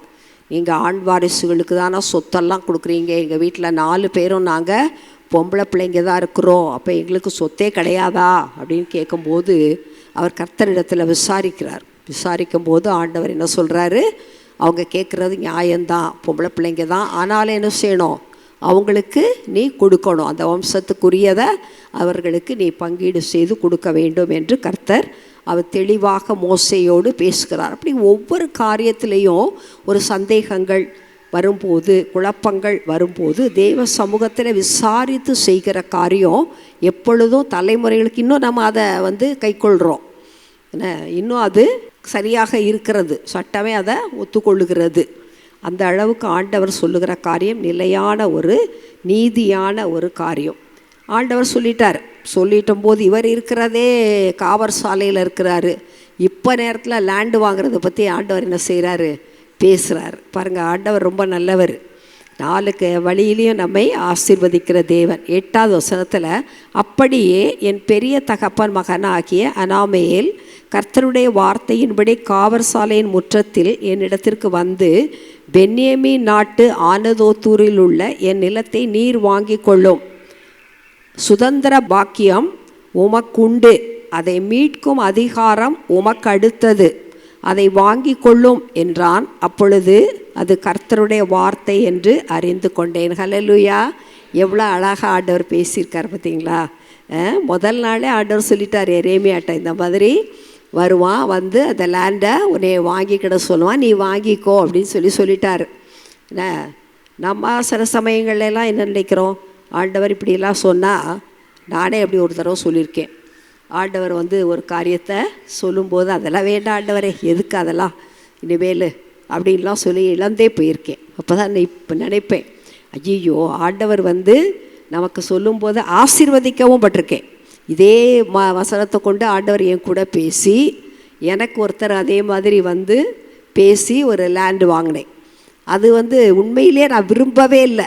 நீங்கள் ஆண் வாரிசுகளுக்கு தானே சொத்தெல்லாம் கொடுக்குறீங்க, எங்கள் வீட்டில் 4 பேரும் நாங்கள் பொம்பளை பிள்ளைங்க தான் இருக்கிறோம், அப்போ எங்களுக்கு சொத்தே கிடையாதா அப்படின்னு கேட்கும்போது அவர் கர்த்தரிடத்தில் விசாரிக்கும்போது ஆண்டவர் என்ன சொல்கிறாரு, அவங்க கேட்குறது நியாயம்தான், பொம்பளை பிள்ளைங்க தான், ஆனாலும் என்ன செய்யணும், அவங்களுக்கு நீ கொடுக்கணும், அந்த வம்சத்துக்குரியதை அவர்களுக்கு நீ பங்கீடு செய்து கொடுக்க வேண்டும் என்று கர்த்தர் அவர் தெளிவாக மோசேயோடு பேசுகிறார். அப்படி ஒவ்வொரு காரியத்திலையும் ஒரு சந்தேகங்கள் வரும்போது, குழப்பங்கள் வரும்போது தேவ சமூகத்தில் விசாரித்து செய்கிற காரியம் எப்பொழுதும் தலைமுறைகளுக்கு இன்னும் நம்ம அதை கைக்கொள்கிறோம். இன்னும் அது சரியாக இருக்கிறது, சட்டமே அதை ஒத்துக்கொள்ளுகிறது. அந்த அளவுக்கு ஆண்டவர் சொல்லுகிற காரியம் நிலையான ஒரு நீதியான ஒரு காரியம். ஆண்டவர் சொல்லிட்டும் போது இவர் இருக்கிறதே காவற்சாலையில் இருக்கிறாரு. இப்போ நேரத்தில் லேண்டு வாங்குறதை பற்றி ஆண்டவர் என்ன செய்கிறாரு, பேசுகிறார். பாருங்கள், ஆண்டவர் ரொம்ப நல்லவர். 4 வழியிலையும் நம்மை ஆசீர்வதிக்கிற தேவன். 8வது வசனத்தில், அப்படியே என் பெரிய தகப்பன் மகனாகிய அனாமேல் கர்த்தருடைய வார்த்தையின்படி காவற்சாலையின் முற்றத்தில் என்னிடத்திற்கு வந்து, பென்யமீன் நாட்டு ஆனதோத்தூரில் உள்ள என் நிலத்தை நீர் வாங்கி கொள்ளும், சுதந்திர பாக்கியம் உமக்குண்டு, அதை மீட்கும் அதிகாரம் உமக்கு அடுத்தது, அதை வாங்கி கொள்ளும் என்றான். அப்பொழுது அது கர்த்தருடைய வார்த்தை என்று அறிந்து கொண்டேன். ஹல்லேலூயா! எவ்வளோ அழகாக ஆண்டவர் பேசியிருக்கார் பார்த்தீங்களா? முதல் நாளே ஆண்டவர் சொல்லிட்டார் எரேமியாட்ட, இந்த மாதிரி வருவான், அந்த லேண்டை உன்னை வாங்கிக்கிட சொல்லுவான், நீ வாங்கிக்கோ அப்படின்னு சொல்லிட்டார். நம்ம சில சமயங்கள்லாம் என்ன நினைக்கிறோம், ஆண்டவர் இப்படியெல்லாம் சொன்னால், நானே அப்படி ஒரு தடவை சொல்லியிருக்கேன். ஆண்டவர் ஒரு காரியத்தை சொல்லும்போது, அதெல்லாம் வேண்டாம் ஆண்டவரே, எதுக்கு அதெல்லாம் இனிமேல் அப்படின்லாம் சொல்லி இழந்தே போயிருக்கேன். அப்போ தான் இப்போ நினைப்பேன், ஐயோ ஆண்டவர் நமக்கு சொல்லும்போது ஆசீர்வதிக்கவும் பட்டிருக்கேன். இதே வசனத்தை கொண்டு ஆண்டவர் என் கூட பேசி, எனக்கு ஒருத்தர் அதே மாதிரி பேசி ஒரு லேண்டு வாங்கினேன். அது உண்மையிலே நான் விரும்பவே இல்லை,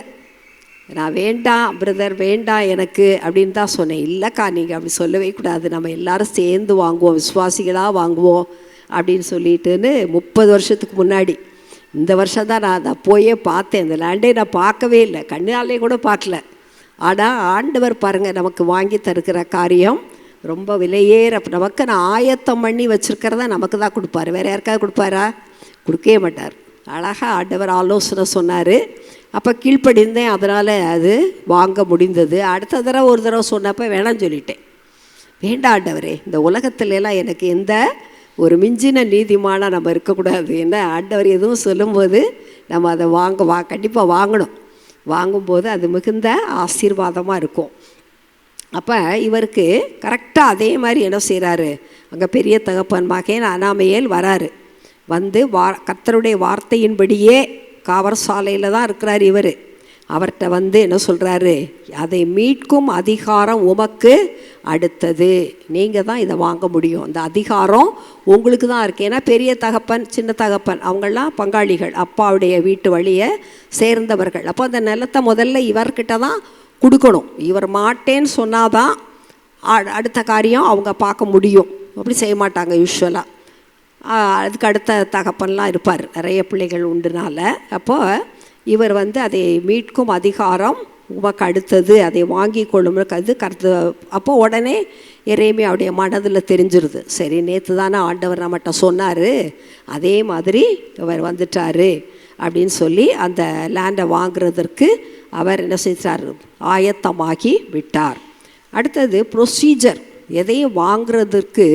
நான் வேண்டாம் பிரதர் வேண்டாம் எனக்கு அப்படின்னு தான் சொன்னேன். இல்லைக்கா, நீங்கள் அப்படி சொல்லவே கூடாது, நம்ம எல்லோரும் சேர்ந்து வாங்குவோம், விசுவாசிகளாக வாங்குவோம் அப்படின்னு சொல்லிட்டுன்னு 30 வருஷத்துக்கு முன்னாடி. இந்த வருஷம் தான் நான் அதை போயே பார்த்தேன். இந்த லேண்டே நான் பார்க்கவே இல்லை, கண்ணாலே கூட பார்க்கல. ஆனால் ஆண்டவர் பாருங்கள், நமக்கு வாங்கி தருக்கிற காரியம் ரொம்ப விலையேற, நமக்கு நான் ஆயத்தம் பண்ணி வச்சுருக்கிறத நமக்கு தான் கொடுப்பார், வேறு யாருக்காவது கொடுப்பாரா? கொடுக்கவே மாட்டார். அழகாக ஆண்டவர் ஆலோசனை சொன்னார். அப்போ கீழ்ப்படிந்தேன், அதனால் அது வாங்க முடிந்தது. அடுத்த தடவை ஒரு தடவை சொன்னப்போ வேணான்னு சொல்லிட்டேன். வேண்டாம் ஆண்டவரே, இந்த உலகத்துலலாம் எனக்கு எந்த ஒரு மிஞ்சின நீதிமானாக நம்ம இருக்கக்கூடாது. என்ன ஆண்டவர் எதுவும் சொல்லும்போது நம்ம அதை கண்டிப்பாக வாங்கணும். வாங்கும்போது அது மிகுந்த ஆசீர்வாதமாக இருக்கும். அப்போ இவருக்கு கரெக்டாக அதே மாதிரி என்ன செய்கிறாரு, அங்கே பெரிய தகப்பன் மகன் அனாமையேல் வராரு. கர்த்தருடைய வார்த்தையின்படியே காவற்சாலையில் தான் இருக்கிறார் இவர். அவர்கிட்ட என்ன சொல்கிறாரு, அதை மீட்கும் அதிகாரம் உமக்கு அடுத்தது, நீங்கள் தான் இதை வாங்க முடியும், அந்த அதிகாரம் உங்களுக்கு தான் இருக்குது. ஏன்னா பெரிய தகப்பன் சின்ன தகப்பன் அவங்களாம் பங்காளிகள், அப்பாவுடைய வீட்டு வழியை சேர்ந்தவர்கள். அப்போ அந்த நிலத்தை முதல்ல இவர்கிட்ட தான் கொடுக்கணும். இவர் மாட்டேன்னு சொன்னாதான் அடுத்த காரியம் அவங்க பார்க்க முடியும். அப்படி செய்ய மாட்டாங்க யூஸ்வலாக. அதுக்கு அடுத்த தகப்பன்லாம் இருப்பார், நிறைய பிள்ளைகள் உண்டுனால. அப்போது இவர் அதை மீட்கும் அதிகாரம் உமக்கு அடுத்தது, அதை வாங்கி கொள்ளும் அது அப்போ உடனே எரேமியாவுடைய மனதில் தெரிஞ்சிருது, சரி நேற்று தானே ஆண்டவர் நம்மகிட்ட சொன்னார், அதே மாதிரி அவர் வந்துட்டார் அப்படின்னு சொல்லி அந்த லேண்டை வாங்குறதற்கு அவர் என்ன செய்தார், ஆயத்தமாகி விட்டார். அடுத்தது ப்ரொசீஜர். எதையும் வாங்குறதுக்கு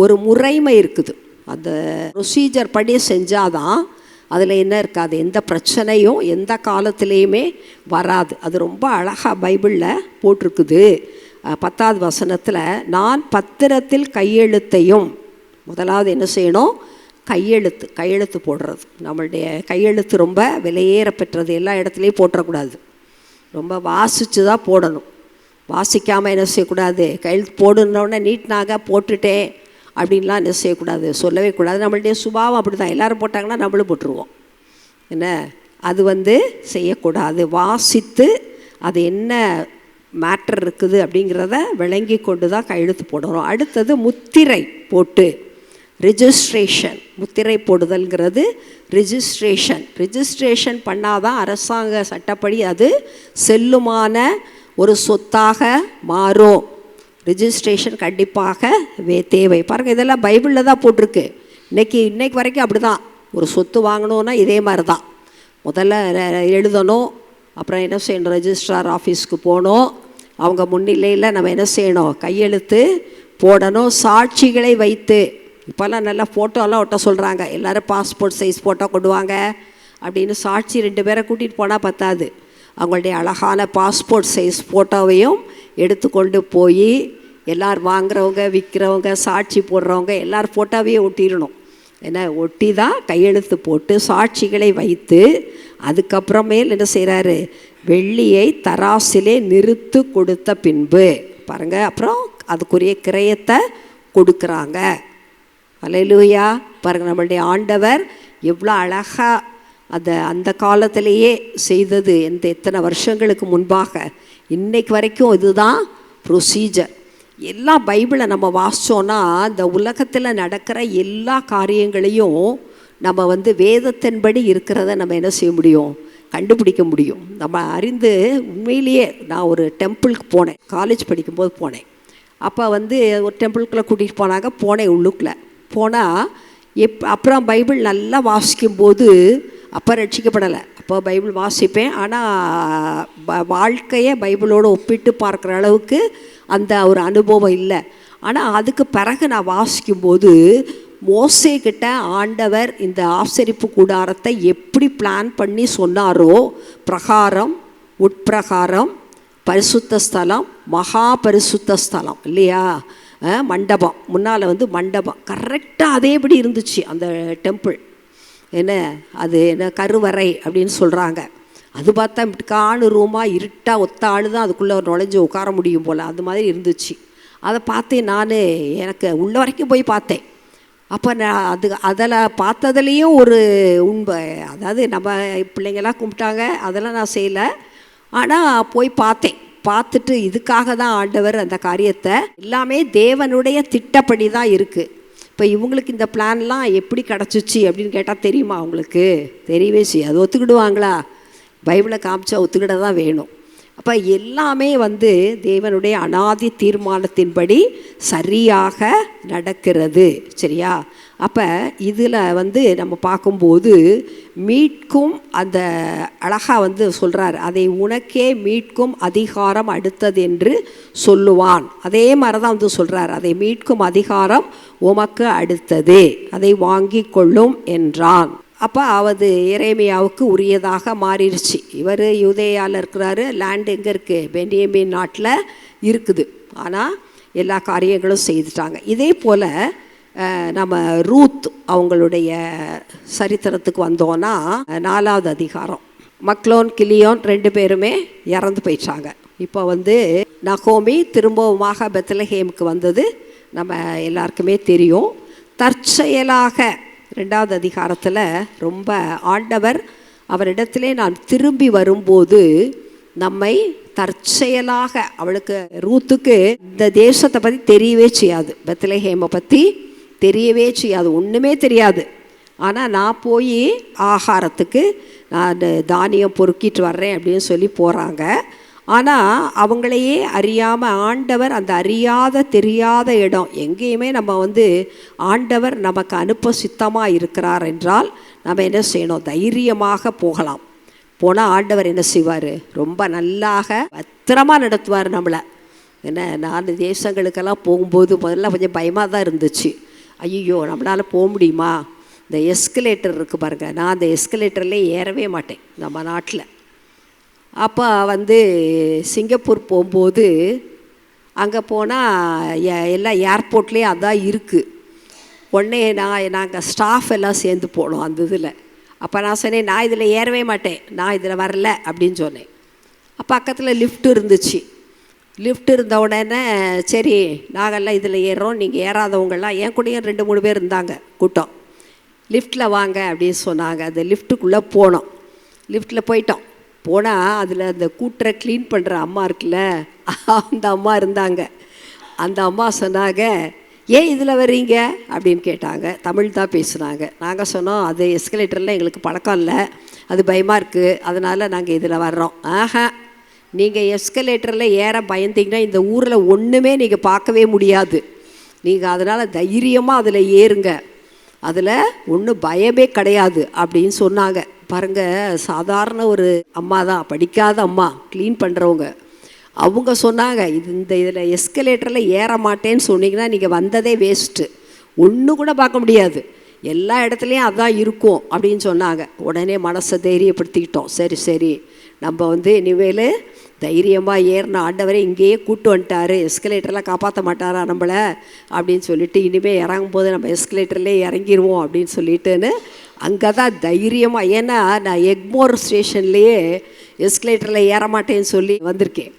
ஒரு முறைமை இருக்குது. அந்த ப்ரொசீஜர் படி செஞ்சாதான் அதில் என்ன இருக்காது, எந்த பிரச்சனையும் எந்த காலத்துலேயுமே வராது. அது ரொம்ப அழகாக பைபிளில் போட்டிருக்குது. 10வது வசனத்தில், நான் பத்திரத்தில் கையெழுத்தையும், முதலாவது என்ன செய்யணும், கையெழுத்து போடுறது. நம்மளுடைய கையெழுத்து ரொம்ப விலையேற பெற்றது, எல்லா இடத்துலையும் போட்டுறக்கூடாது, ரொம்ப வாசித்து தான் போடணும். வாசிக்காமல் என்ன செய்யக்கூடாது, கையெழுத்து போடுனோடனே நீட்னாக போட்டுட்டேன் அப்படின்லாம் என்ன செய்யக்கூடாது, சொல்லவே கூடாது. நம்மளுடைய சுபாவம் அப்படி தான், எல்லோரும் போட்டாங்கன்னா நம்மளும் போட்டுருவோம். என்ன, அது செய்யக்கூடாது. வாசித்து அது என்ன மேட்டர் இருக்குது அப்படிங்கிறத விளங்கி கொண்டு தான் கையெழுத்து போடணும். அடுத்தது முத்திரை போட்டு, ரிஜிஸ்ட்ரேஷன். முத்திரை போடுதல்ங்கிறது ரிஜிஸ்ட்ரேஷன் பண்ணாதான் அரசாங்க சட்டப்படி அது செல்லுமான ஒரு சொத்தாக மாறும். ரிஜிஸ்ட்ரேஷன் கண்டிப்பாக தேவை. பாருங்கள், இதெல்லாம் பைபிளில் தான் போட்டிருக்கு. இன்னைக்கு வரைக்கும் அப்படி தான். ஒரு சொத்து வாங்கணுன்னா இதே மாதிரி தான். முதல்ல எழுதணும், அப்புறம் என்ன செய்யணும், ரெஜிஸ்ட்ரார் ஆஃபீஸ்க்கு போகணும், அவங்க முன்னிலையில் நம்ம என்ன செய்யணும், கையெழுத்து போடணும். சாட்சிகளை வைத்து, இப்போல்லாம் நல்லா ஃபோட்டோலாம் ஒட்ட சொல்கிறாங்க, எல்லோரும் பாஸ்போர்ட் சைஸ் ஃபோட்டோ கொண்டு வாங்க அப்படின்னு. சாட்சி 2 பேரை கூட்டிகிட்டு போனால் பத்தாது, அவங்களுடைய அழகான பாஸ்போர்ட் சைஸ் ஃபோட்டோவையும் எடுத்துக்கொண்டு போய் எல்லோரும் வாங்குறவங்க, விற்கிறவங்க, சாட்சி போடுறவங்க எல்லார் ஃபோட்டோவையும் ஒட்டிடணும். ஏன்னா ஒட்டி தான் கையெழுத்து போட்டு சாட்சிகளை வைத்து, அதுக்கப்புறமேல் என்ன செய்கிறாரு, வெள்ளியை தராசிலே நிறுத்து கொடுத்த பின்பு பாருங்கள், அப்புறம் அதுக்குரிய கிரயத்தை கொடுக்குறாங்க. அல்லேலூயா. பாருங்கள், நம்மளுடைய ஆண்டவர் எவ்வளோ அழகாக அந்த காலத்திலேயே செய்தது. எத்தனை வருஷங்களுக்கு முன்பாக, இன்னைக்கு வரைக்கும் இதுதான் ப்ரொசீஜர். எல்லா பைபிளை நம்ம வாசித்தோன்னா இந்த உலகத்தில் நடக்கிற எல்லா காரியங்களையும் நம்ம வேதத்தின்படி இருக்கிறத நம்ம என்ன செய்ய முடியும், கண்டுபிடிக்க முடியும். நம்ம அறிந்து உண்மையிலேயே, நான் ஒரு டெம்பிளுக்கு போனேன், காலேஜ் படிக்கும்போது போனேன். அப்போ ஒரு டெம்பிளுக்குள்ளே கூட்டிகிட்டு போனாங்க. போனேன், உள்ளுக்குள்ளே போனால் அப்புறம் பைபிள் நல்லா வாசிக்கும்போது, அப்போ ரட்சிக்கப்படலை, அப்போ பைபிள் வாசிப்பேன், ஆனால் வாழ்க்கையை பைபிளோடு ஒப்பிட்டு பார்க்குற அளவுக்கு அந்த ஒரு அனுபவம் இல்லை. ஆனால் அதுக்கு பிறகு நான் வாசிக்கும்போது, மோசே கிட்ட ஆண்டவர் இந்த ஆசரிப்பு கூடாரத்தை எப்படி பிளான் பண்ணி சொன்னாரோ, பிரகாரம், உட்பிரகாரம், பரிசுத்த ஸ்தலம், மகா பரிசுத்த ஸ்தலம் இல்லையா, மண்டபம், முன்னால் மண்டபம் கரெக்டாக அதேபடி இருந்துச்சு. அந்த டெம்பிள் அது என்ன கருவறை அப்படின்னு சொல்கிறாங்க. அது பார்த்தா இப்படிக்கான ரூமாக இருட்டாக ஒத்த ஆள் தான் அதுக்குள்ளே நுழைஞ்சு உட்கார முடியும் போல், அது மாதிரி இருந்துச்சு. அதை பார்த்தேன் நான், எனக்கு உள்ள வரைக்கும் போய் பார்த்தேன். அப்போ நான் அதில் பார்த்ததுலேயும் ஒரு உண்மை, அதாவது நம்ம பிள்ளைங்களாம் கும்பிட்டாங்க, அதெல்லாம் நான் செய்யலை, ஆனால் போய் பார்த்துட்டு இதுக்காக தான் ஆண்டவர் அந்த காரியத்தை, எல்லாமே தேவனுடைய திட்டப்படி தான் இருக்குது. இப்போ இவங்களுக்கு இந்த பிளான்லாம் எப்படி கிடச்சிச்சு அப்படின்னு கேட்டால் தெரியுமா அவங்களுக்கு? தெரியவே செய்யும். அது ஒத்துக்கிடுவாங்களா? பைபிளை காமிச்சா ஒத்துக்கிட தான் வேணும். அப்போ எல்லாமே தேவனுடைய அனாதி தீர்மானத்தின்படி சரியாக நடக்கிறது. சரியா? அப்போ இதில் நம்ம பார்க்கும்போது மீட்கும் அந்த அழகாக சொல்கிறார், அதை உனக்கே மீட்கும் அதிகாரம் அடுத்தது என்று சொல்லுவான். அதே மாதிரி தான் சொல்கிறார், அதை மீட்கும் அதிகாரம் உமக்கு அடுத்தது, அதை வாங்கி கொள்ளும் என்றான். அப்போ எரேமியாவுக்கு உரியதாக மாறிடுச்சு. இவர் யூதேயாவில் இருக்கிறாரு, லேண்ட் எங்கே இருக்குது? பென்யமீன் நாட்டில் இருக்குது. ஆனால் எல்லா காரியங்களும் செய்துட்டாங்க. இதே போல் நம்ம ரூத் அவங்களுடைய சரித்திரத்துக்கு வந்தோன்னா 4வது அதிகாரம், மக்லோன் கிலியோன் 2 பேருமே இறந்து போயிட்டாங்க. இப்போ நகோமி திரும்பவுமாக பெத்லஹேமுக்கு வந்தது நம்ம எல்லாருக்குமே தெரியும். தற்செயலாக 2வது அதிகாரத்தில் ரொம்ப ஆண்டவர் அவரிடத்திலே நான் திரும்பி வரும்போது நம்மை தற்செயலாக, அவளுக்கு ரூத்துக்கு இந்த தேசத்தை பற்றி தெரியவே செய்யாது, பெத்லஹேமை பற்றி தெரியவே செய்யாது, ஒன்றுமே தெரியாது. ஆனால் நான் போய் ஆகாரத்துக்கு நான் தானியம் பொறுக்கிட்டு வர்றேன் அப்படின்னு சொல்லி போகிறாங்க. ஆனால் அவங்களையே அறியாமல் ஆண்டவர் அந்த அறியாத தெரியாத இடம் எங்கேயுமே நம்ம ஆண்டவர் நமக்கு அனுப்ப சித்தமாக இருக்கிறார் என்றால் நம்ம என்ன செய்யணும்? தைரியமாக போகலாம். போனால் ஆண்டவர் என்ன செய்வார்? ரொம்ப நல்லாக பத்திரமாக நடத்துவார் நம்மளை. என்ன, நான் தேசங்களுக்கெல்லாம் போகும்போது முதல்ல கொஞ்சம் பயமாக தான் இருந்துச்சு. ஐயோ நம்மளால் போக முடியுமா? இந்த எஸ்கலேட்டர் இருக்குது பாருங்கள், நான் அந்த எஸ்கலேட்டர்லேயே ஏறவே மாட்டேன் நம்ம நாட்டில். அப்போ சிங்கப்பூர் போகும்போது அங்கே போனால் எல்லா ஏர்போர்ட்லேயே அதான் இருக்குது. உடனே நாங்கள் ஸ்டாஃப் எல்லாம் சேர்ந்து போனோம் அந்த இதில். அப்போ நான் சொன்னேன், நான் இதில் ஏறவே மாட்டேன், நான் இதில் வரல அப்படின்னு சொன்னேன். அப்போ பக்கத்தில் லிஃப்ட் இருந்துச்சு. லிஃப்ட் இருந்த உடனே சரி நாங்கள்லாம் இதில் ஏறுறோம், நீங்கள் ஏறாதவங்கள்லாம் என் கூடயும் 2-3 பேர் இருந்தாங்க கூட்டம். லிஃப்ட்டில் வாங்க அப்படின்னு சொன்னாங்க. அந்த லிஃப்ட்டுக்குள்ளே போனோம். லிஃப்ட்டில் போயிட்டோம். போனால் அதில் அந்த கூட்டரை க்ளீன் பண்ணுற அம்மா இருக்குல்ல, அந்த அம்மா இருந்தாங்க. அந்த அம்மா சொன்னாங்க, ஏன் இதில் வர்றீங்க அப்படின்னு கேட்டாங்க. தமிழ் தான் பேசுனாங்க. நாங்கள் சொன்னோம், அது எஸ்கலேட்டரில் எங்களுக்கு பழக்கம் இல்லை, அது பயமாக இருக்குது, அதனால் நாங்கள் இதில் வர்றோம். ஆஹா, நீங்கள் எஸ்கலேட்டரில் ஏற பயந்தீங்கன்னா இந்த ஊரில் ஒன்றுமே நீங்கள் பார்க்கவே முடியாது. நீங்கள் அதனால் தைரியமாக அதில் ஏறுங்க, அதில் ஒன்றும் பயமே கிடையாது அப்படின்னு சொன்னாங்க. பாருங்கள், சாதாரண ஒரு அம்மா தான், படிக்காத அம்மா, க்ளீன் பண்ணுறவங்க. அவங்க சொன்னாங்க, இதில் எஸ்கலேட்டரில் ஏற மாட்டேன்னு சொன்னீங்கன்னா நீங்கள் வந்ததே வேஸ்ட்டு, ஒன்று கூட பார்க்க முடியாது, எல்லா இடத்துலையும் அதான் இருக்கும் அப்படின்னு சொன்னாங்க. உடனே மனசை தைரியப்படுத்திக்கிட்டோம். சரி சரி நம்ம இனிமேல் தைரியமாக ஏறின ஆண்டவரை இங்கேயே கூட்டு வந்துட்டார், எஸ்கலேட்டரில் காப்பாற்ற மாட்டாரா நம்மளை அப்படின்னு சொல்லிட்டு இனிமேல் இறங்கும்போது நம்ம எஸ்கலேட்டர்லேயே இறங்கிடுவோம் அப்படின்னு சொல்லிட்டுன்னு அங்கே தான் தைரியமாக. ஏன்னா நான் எக்மோர் ஸ்டேஷன்லேயே எஸ்கலேட்டரில் ஏற மாட்டேன்னு சொல்லி வந்திருக்கேன்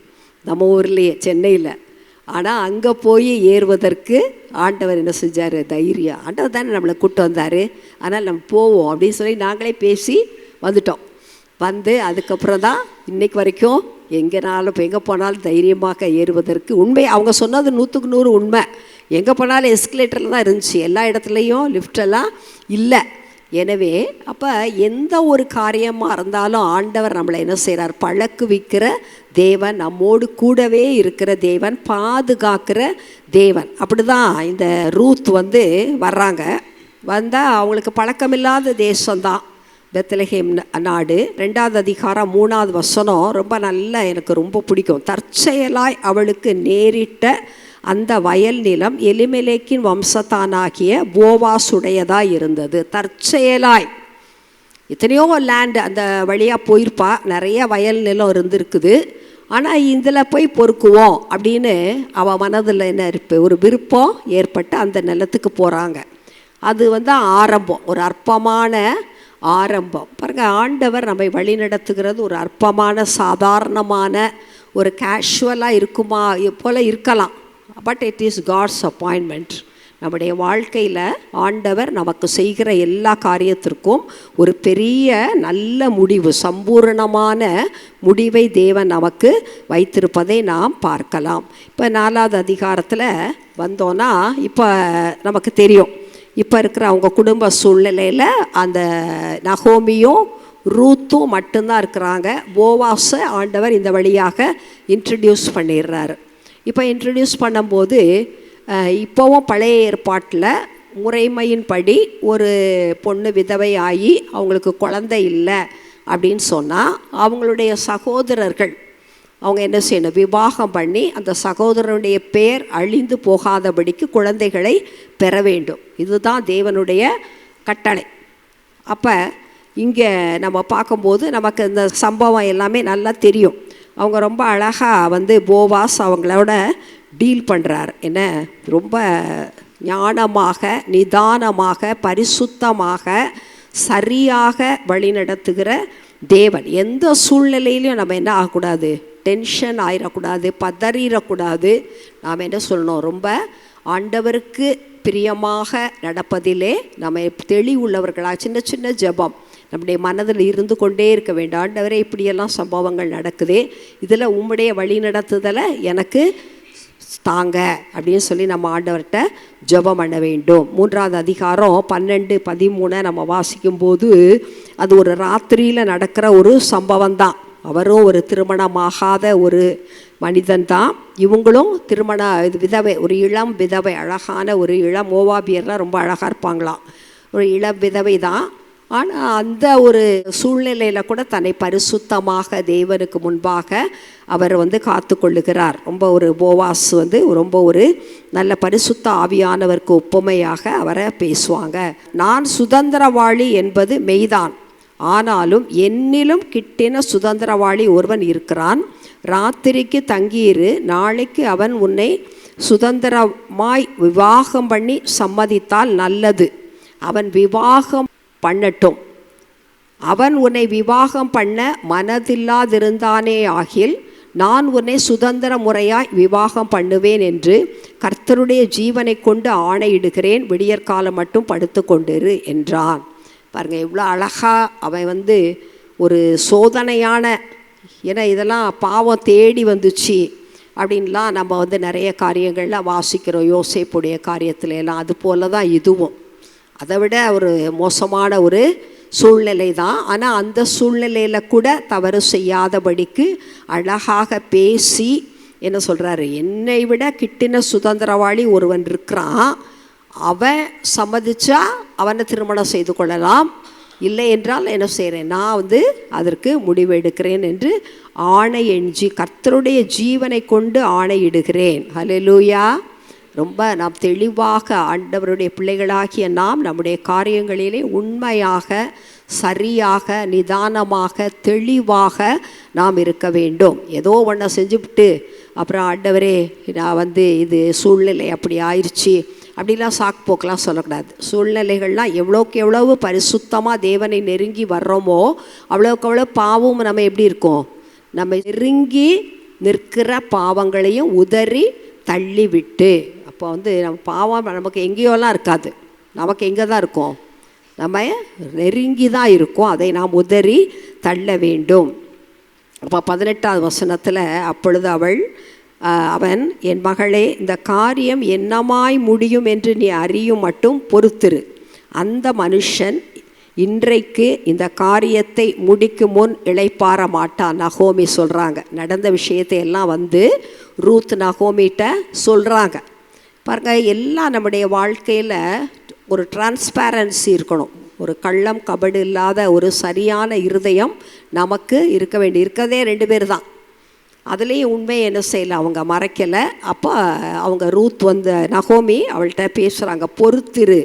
நம்ம ஊர்லேயே, சென்னையில். ஆனால் அங்கே போய் ஏறுவதற்கு ஆண்டவர் என்ன செஞ்சார்? தைரியம். ஆண்டவர் தானே நம்மளை கூப்பிட்டு வந்தார், அதனால் நம்ம போவோம் அப்படின்னு சொல்லி நாங்களே பேசி வந்துட்டோம். அதுக்கப்புறம் தான் இன்றைக்கு வரைக்கும் எங்கே போனாலும் தைரியமாக ஏறுவதற்கு உண்மை. அவங்க சொன்னது 100க்கு 100 உண்மை. எங்கே போனாலும் எஸ்கலேட்டரில் தான் இருந்துச்சு, எல்லா இடத்துலையும் லிஃப்டெல்லாம் இல்லை. எனவே அப்போ எந்த ஒரு காரியமாக இருந்தாலும் ஆண்டவர் நம்மளை என்ன செய்கிறார்? பழக்குவிக்கிற தேவன், நம்மோடு கூடவே இருக்கிற தேவன், பாதுகாக்கிற தேவன். அப்படி தான் இந்த ரூத் வர்றாங்க. வந்தால் அவங்களுக்கு பழக்கமில்லாத தேசம்தான் பெத்லகேம் நாடு. 2வது அதிகாரம் 3வது வசனம் ரொம்ப நல்லா, எனக்கு ரொம்ப பிடிக்கும். தற்செயலாய் அவளுக்கு நேரிட்ட அந்த வயல் நிலம் எலிமெலேக்கின் வம்சத்தானாகிய போவாசுடையதாக இருந்தது. தற்செயலாய் எத்தனையோ லேண்டு அந்த வழியாக போயிருப்பா, நிறைய வயல் நிலம் இருந்திருக்குது. ஆனால் இதில் போய் பொறுக்குவோம் அப்படின்னு அவள் மனதில் என்ன ஒரு விருப்பம் ஏற்பட்டு அந்த நிலத்துக்கு போகிறாங்க. அது ஆரம்பம், ஒரு அற்பமான ஆரம்பம். பாருங்கள், ஆண்டவர் நம்மை வழி நடத்துகிறது ஒரு அற்பமான சாதாரணமான ஒரு கேஷுவலாக இருக்குமா போல் இருக்கலாம். But it is God's appointment. நம்முடைய வாழ்க்கையில் ஆண்டவர் நமக்கு செய்கிற எல்லா காரியத்திற்கும் ஒரு பெரிய நல்ல முடிவு, சம்பூர்ணமான முடிவை தேவன் நமக்கு வைத்திருப்பதை நாம் பார்க்கலாம். இப்போ 4வது அதிகாரத்தில் வந்தோன்னா இப்போ நமக்கு தெரியும், இப்போ இருக்கிற அவங்க குடும்ப சூழ்நிலையில் அந்த நகோமியும் ரூத்தும் மட்டும்தான் இருக்கிறாங்க. போவாஸை ஆண்டவர் இந்த வழியாக இன்ட்ரடியூஸ் பண்ணிடுறாரு. இப்போ இன்ட்ரடியூஸ் பண்ணும்போது இப்போவும் பழைய ஏற்பாட்டில் முறைமையின்படி ஒரு பொண்ணு விதவை ஆகி அவங்களுக்கு குழந்தை இல்லை அப்படின்னு சொன்னால் அவங்களுடைய சகோதரர்கள் அவங்க என்ன செய்யணும்? விவாகம் பண்ணி அந்த சகோதரனுடைய பேர் அழிந்து போகாதபடிக்கு குழந்தைகளை பெற வேண்டும். இதுதான் தேவனுடைய கட்டளை. அப்போ இங்கே நம்ம பார்க்கும்போது நமக்கு இந்த சம்பவம் எல்லாமே நல்லா தெரியும். அவங்க ரொம்ப அழகாக போவாஸ் அவங்களோட டீல் பண்ணுறார். என்ன, ரொம்ப ஞானமாக, நிதானமாக, பரிசுத்தமாக, சரியாக வழிநடத்துகிற தேவன். எந்த சூழ்நிலையிலையும் நம்ம என்ன ஆகக்கூடாது? டென்ஷன் ஆயிடக்கூடாது, பதறிடக்கூடாது. நாம் என்ன சொல்லணும்? ரொம்ப ஆண்டவருக்கு பிரியமாக நடப்பதிலே நம்ம தெளிவுள்ளவர்களாக சின்ன சின்ன ஜெபம் நம்முடைய மனதில் இருந்து கொண்டே இருக்க வேண்டும். ஆண்டவரே, இப்படியெல்லாம் சம்பவங்கள் நடக்குது, இதில் உம்முடைய வழி நடத்துதலை எனக்கு தாங்க அப்படின்னு சொல்லி நம்ம ஆண்டவர்கிட்ட ஜெபம் பண்ண வேண்டும். 3வது அதிகாரம் 12-13 நம்ம வாசிக்கும்போது அது ஒரு ராத்திரியில் நடக்கிற ஒரு சம்பவம் தான். அவரும் ஒரு திருமணமாகாத ஒரு மனிதன் தான். இவங்களும் விதவை, ஒரு இளம் விதவை, அழகான ஒரு இளம் மோவாபியர்லாம் ரொம்ப அழகாக இருப்பாங்களாம், ஒரு இளம் விதவை தான். ஆனால் அந்த ஒரு சூழ்நிலையில் கூட தன்னை பரிசுத்தமாக தேவனுக்கு முன்பாக அவர் காத்து கொள்ளுகிறார். ரொம்ப ஒரு போவாஸ் ரொம்ப ஒரு நல்ல பரிசுத்த ஆவியானவருக்கு ஒப்புமையாக அவரை பேசுவாங்க. நான் சுதந்திரவாளி என்பது மெய்தான், ஆனாலும் என்னிலும் கிட்டின சுதந்திரவாளி ஒருவன் இருக்கிறான். ராத்திரிக்கு தங்கியிரு, நாளைக்கு அவன் உன்னை சுதந்திரமாய் விவாகம் பண்ணி சம்மதித்தால் நல்லது. அவன் விவாகம் பண்ணட்டும். அவன் உன்னை விவாகம் பண்ண மனதில்லாதிருந்தானே ஆகில் நான் உன்னை சுதந்திர முறையாய் விவாகம் பண்ணுவேன் என்று கர்த்தருடைய ஜீவனை கொண்டு ஆணையிடுகிறேன். விடியற்காலம் மட்டும் படுத்து கொண்டிரு என்றான். பாருங்கள், இவ்வளோ அழகாக அவன் ஒரு சோதனையான, ஏன்னா இதெல்லாம் பாவம் தேடி வந்துச்சு அப்படின்லாம் நம்ம நிறைய காரியங்கள்லாம் வாசிக்கிறோம். யோசேப்புடைய காரியத்துல எல்லாம் அது போல தான் இதுவும். அதை விட ஒரு மோசமான ஒரு சூழ்நிலை தான். ஆனால் அந்த சூழ்நிலையில் கூட தவறு செய்யாதபடிக்கு அழகாக பேசி என்ன சொல்கிறாரு, என்னை விட கிட்டின சுதந்திரவாளி ஒருவன் இருக்கிறான், அவன் சம்மதிச்சா அவனை திருமணம் செய்து கொள்ளலாம், இல்லை என்றால் என்ன செய்கிறேன், நான் அதற்கு முடிவு எடுக்கிறேன் என்று ஆணை எஞ்சி கர்த்தருடைய ஜீவனை கொண்டு ஆணையிடுகிறேன். ஹல்லேலூயா. ரொம்ப நாம் தெளிவாக ஆண்டவருடைய பிள்ளைகளாகிய நாம் நம்முடைய காரியங்களிலே உண்மையாக, சரியாக, நிதானமாக, தெளிவாக நாம் இருக்க வேண்டும். ஏதோ ஒன்றை செஞ்சுவிட்டு அப்புறம் ஆண்டவரே நான் இது சூழ்நிலை அப்படி ஆயிடுச்சு அப்படிலாம் சாக்கு போக்கெலாம் சொல்லக்கூடாது. சூழ்நிலைகள்லாம் எவ்வளோக்கு எவ்வளவு பரிசுத்தமாக தேவனை நெருங்கி வர்றோமோ அவ்வளோக்கு அவ்வளோ பாவம் நம்ம எப்படி இருக்கோம், நம்ம நெருங்கி நிற்கிற பாவங்களையும் உதறி தள்ளி விட்டு, அப்போ நம்ம பாவம் நமக்கு எங்கேயோலாம் இருக்காது, நமக்கு எங்கே தான் இருக்கும், நம்ம நெருங்கி தான் இருக்கும், அதை நாம் உதறி தள்ள வேண்டும். அப்போ 18வது வசனத்தில் அப்பொழுது அவன் என் மகளே, இந்த காரியம் என்னமாய் முடியும் என்று நீ அறியும் மட்டும் பொறுத்திரு. அந்த மனுஷன் இன்றைக்கு இந்த காரியத்தை முடிக்கும் முன் இளைப்பாற மாட்டான். நகோமி சொல்கிறாங்க. நடந்த விஷயத்தை எல்லாம் ரூத் நகோமிட்ட சொல்கிறாங்க. பாருங்கள், எல்லாம் நம்முடைய வாழ்க்கையில் ஒரு டிரான்ஸ்பேரன்சி இருக்கணும். ஒரு கள்ளம் கபடு இல்லாத ஒரு சரியான இருதயம் நமக்கு இருக்க வேண்டி. இருக்கதே 2 பேர் தான். அதுலேயும் உண்மையை என்ன செய்யலை, அவங்க மறைக்கலை. அப்போ அவங்க ரூத் நகோமி அவள்கிட்ட பேசுகிறாங்க, பொறுத்திரு,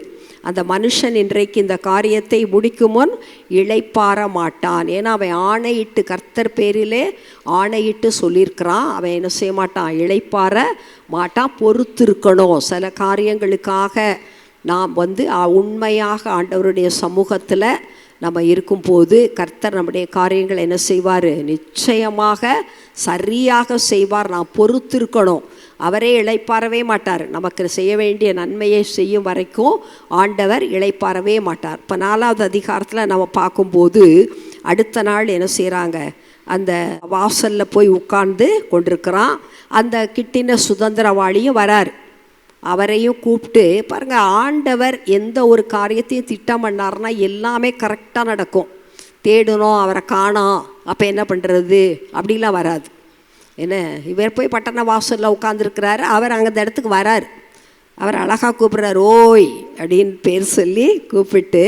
அந்த மனுஷன் இன்றைக்கு இந்த காரியத்தை முடிக்கும் முன் இளைப்பாற மாட்டான். ஏன்னா அவன் ஆணையிட்டு, கர்த்தர் பேரிலே ஆணையிட்டு சொல்லியிருக்கிறான். அவன் என்ன செய்ய மாட்டான், இளைப்பாற மாட்டான். பொறுத்திருக்கணும். சில காரியங்களுக்காக நாம் உண்மையாக ஆண்டவருடைய சமூகத்தில் நம்ம இருக்கும்போது கர்த்தர் நம்முடைய காரியங்களை என்ன செய்வார், நிச்சயமாக சரியாக செய்வார். நாம் பொறுத்திருக்கணும். அவரே இளைப்பாறவே மாட்டார். நமக்கு செய்ய வேண்டிய நன்மையை செய்யும் வரைக்கும் ஆண்டவர் இளைப்பாறவே மாட்டார். இப்போ 4வது அதிகாரத்தில் நம்ம பார்க்கும்போது அடுத்த நாள் என்ன செய்கிறாங்க, அந்த வாசலில் போய் உட்கார்ந்து கொண்டிருக்கிறான். அந்த கிட்டின சுதந்திரவாளியும் வரார். அவரையும் கூப்பிட்டு பாருங்கள், ஆண்டவர் எந்த ஒரு காரியத்தையும் திட்டம் பண்ணார்னா எல்லாமே கரெக்டாக நடக்கும். தேடணும், அவரை காணோம், அப்போ என்ன பண்ணுறது அப்படிலாம் வராது. என்ன, இவர் போய் பட்டண வாசலில் உட்காந்துருக்கிறாரு, அவர் அங்கே அந்த இடத்துக்கு வரார். அவர் அழகாக கூப்பிட்றாரு, ஓய் அப்படின்னு பேர் சொல்லி கூப்பிட்டு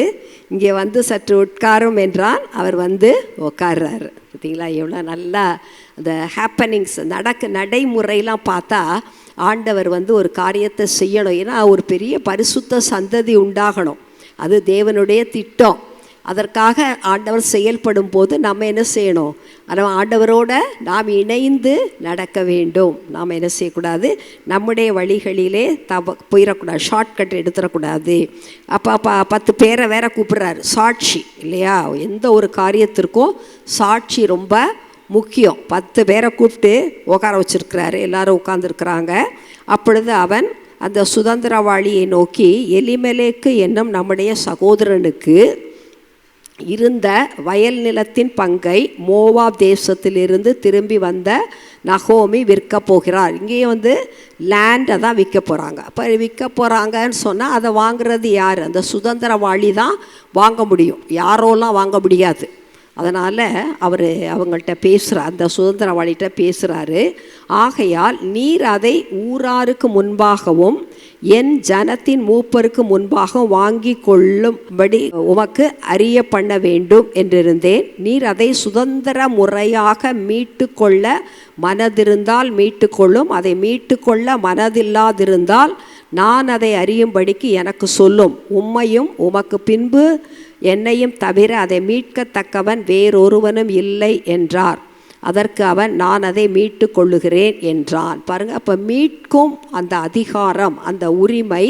இங்கே சற்று உட்காரும் என்றால் அவர் உட்கார்றாரு. பார்த்தீங்களா எவ்வளோ நல்லா அந்த ஹேப்பனிங்ஸ் நடைமுறையெல்லாம் பார்த்தா ஆண்டவர் ஒரு காரியத்தை செய்யணும். ஏன்னா ஒரு பெரிய பரிசுத்த சந்ததி உண்டாகணும், அது தேவனுடைய திட்டம். அதற்காக ஆண்டவர் செயல்படும் போது நம்ம என்ன செய்யணும், ஆனால் ஆண்டவரோட நாம் இணைந்து நடக்க வேண்டும். நாம் என்ன செய்யக்கூடாது, நம்முடைய வழிகளிலே போயிடக்கூடாது, ஷார்ட்கட் எடுத்துடக்கூடாது. அப்போ 10 பேரை வேற கூப்பிட்றாரு, சாட்சி இல்லையா, எந்த ஒரு காரியத்திற்கும் சாட்சி ரொம்ப முக்கியம். 10 பேரை கூப்பிட்டு உட்கார வச்சுருக்கிறாரு, எல்லாரும் உட்காந்துருக்குறாங்க. அப்பொழுது அவன் அந்த சுதந்திரவாளியை நோக்கி, எலிமெலேக்கு என்னும் நம்முடைய சகோதரனுக்கு இருந்த வயல் நிலத்தின் பங்கை மோவாப் தேசத்திலிருந்து திரும்பி வந்த நகோமி விற்க போகிறார். இங்கேயும் லேண்டை தான் விற்க போகிறாங்க. அப்போ விற்க போகிறாங்கன்னு சொன்னால் அதை வாங்குறது யார், அந்த சுதந்திரவாளி தான் வாங்க முடியும், யாரோலாம் வாங்க முடியாது. அதனால் அவர் அவங்கள்ட்ட பேசுகிறார், அந்த சுதந்திரவாளிகிட்ட பேசுகிறாரு. ஆகையால் நீர் அதை ஊராருக்கு முன்பாகவும் என் ஜனத்தின் மூப்பருக்கு முன்பாக வாங்கி கொள்ளும்படி உமக்கு அறிய பண்ண வேண்டும் என்றிருந்தேன். நீர் அதை சுதந்திர முறையாக மீட்டு கொள்ள மனதிருந்தால் மீட்டு கொள்ளும், அதை மீட்டு கொள்ள மனதில்லாதிருந்தால் நான் அதை அறியும்படிக்கு எனக்கு சொல்லும். உம்மையும் உமக்கு பின்பு என்னையும் தவிர அதை மீட்கத்தக்கவன் வேறொருவனும் இல்லை என்றார். அதற்கு அவன், நான் அதை மீட்டு கொள்ளுகிறேன் என்றான். பாருங்கள், அப்போ மீட்கும் அந்த அதிகாரம், அந்த உரிமை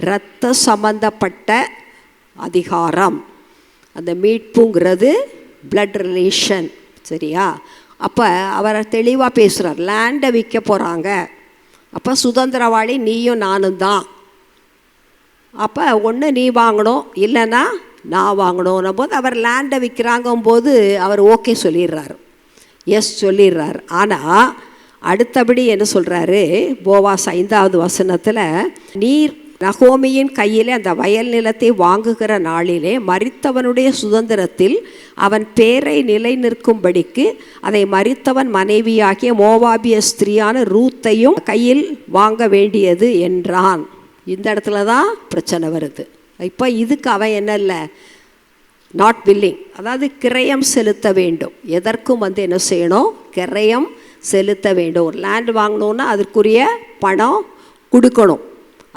இரத்த சம்பந்தப்பட்ட அதிகாரம். அந்த மீட்புங்கிறது பிளட் ரிலேஷன், சரியா? அப்போ அவர் தெளிவாக பேசுகிறார். லேண்டை விற்க போகிறாங்க, அப்போ சுதந்திரவாளி நீயும் நானும் தான். அப்போ ஒன்று நீ வாங்கணும், இல்லைன்னா நான் வாங்கணும் போது அவர் லேண்டை விற்கிறாங்கும்போது அவர் ஓகே சொல்லிடுறாரு, எஸ் சொல்லிடுறாரு. ஆனால் அடுத்தபடி என்ன சொல்கிறாரு? போவாஸ் 5வது வசனத்தில், நீர் நகோமியின் கையிலே அந்த வயல் நிலத்தை வாங்குகிற நாளிலே மரித்தவனுடைய சுதந்திரத்தில் அவன் பேரை நிலை நிற்கும்படிக்கு அதை மரித்தவன் மனைவியாகிய மோவாபிய ஸ்திரியான ரூத்தையும் கையில் வாங்க வேண்டியது என்றான். இந்த இடத்துல தான் பிரச்சனை வருது. இப்போ இதுக்கு அவன் என்ன இல்லை, நாட் வில்லிங், அதாவது கிரயம் செலுத்த வேண்டும். எதற்கும் என்ன செய்யணும்? கிரயம் செலுத்த வேண்டும். ஒரு லேண்ட் வாங்கணுன்னா அதற்குரிய பணம் கொடுக்கணும்.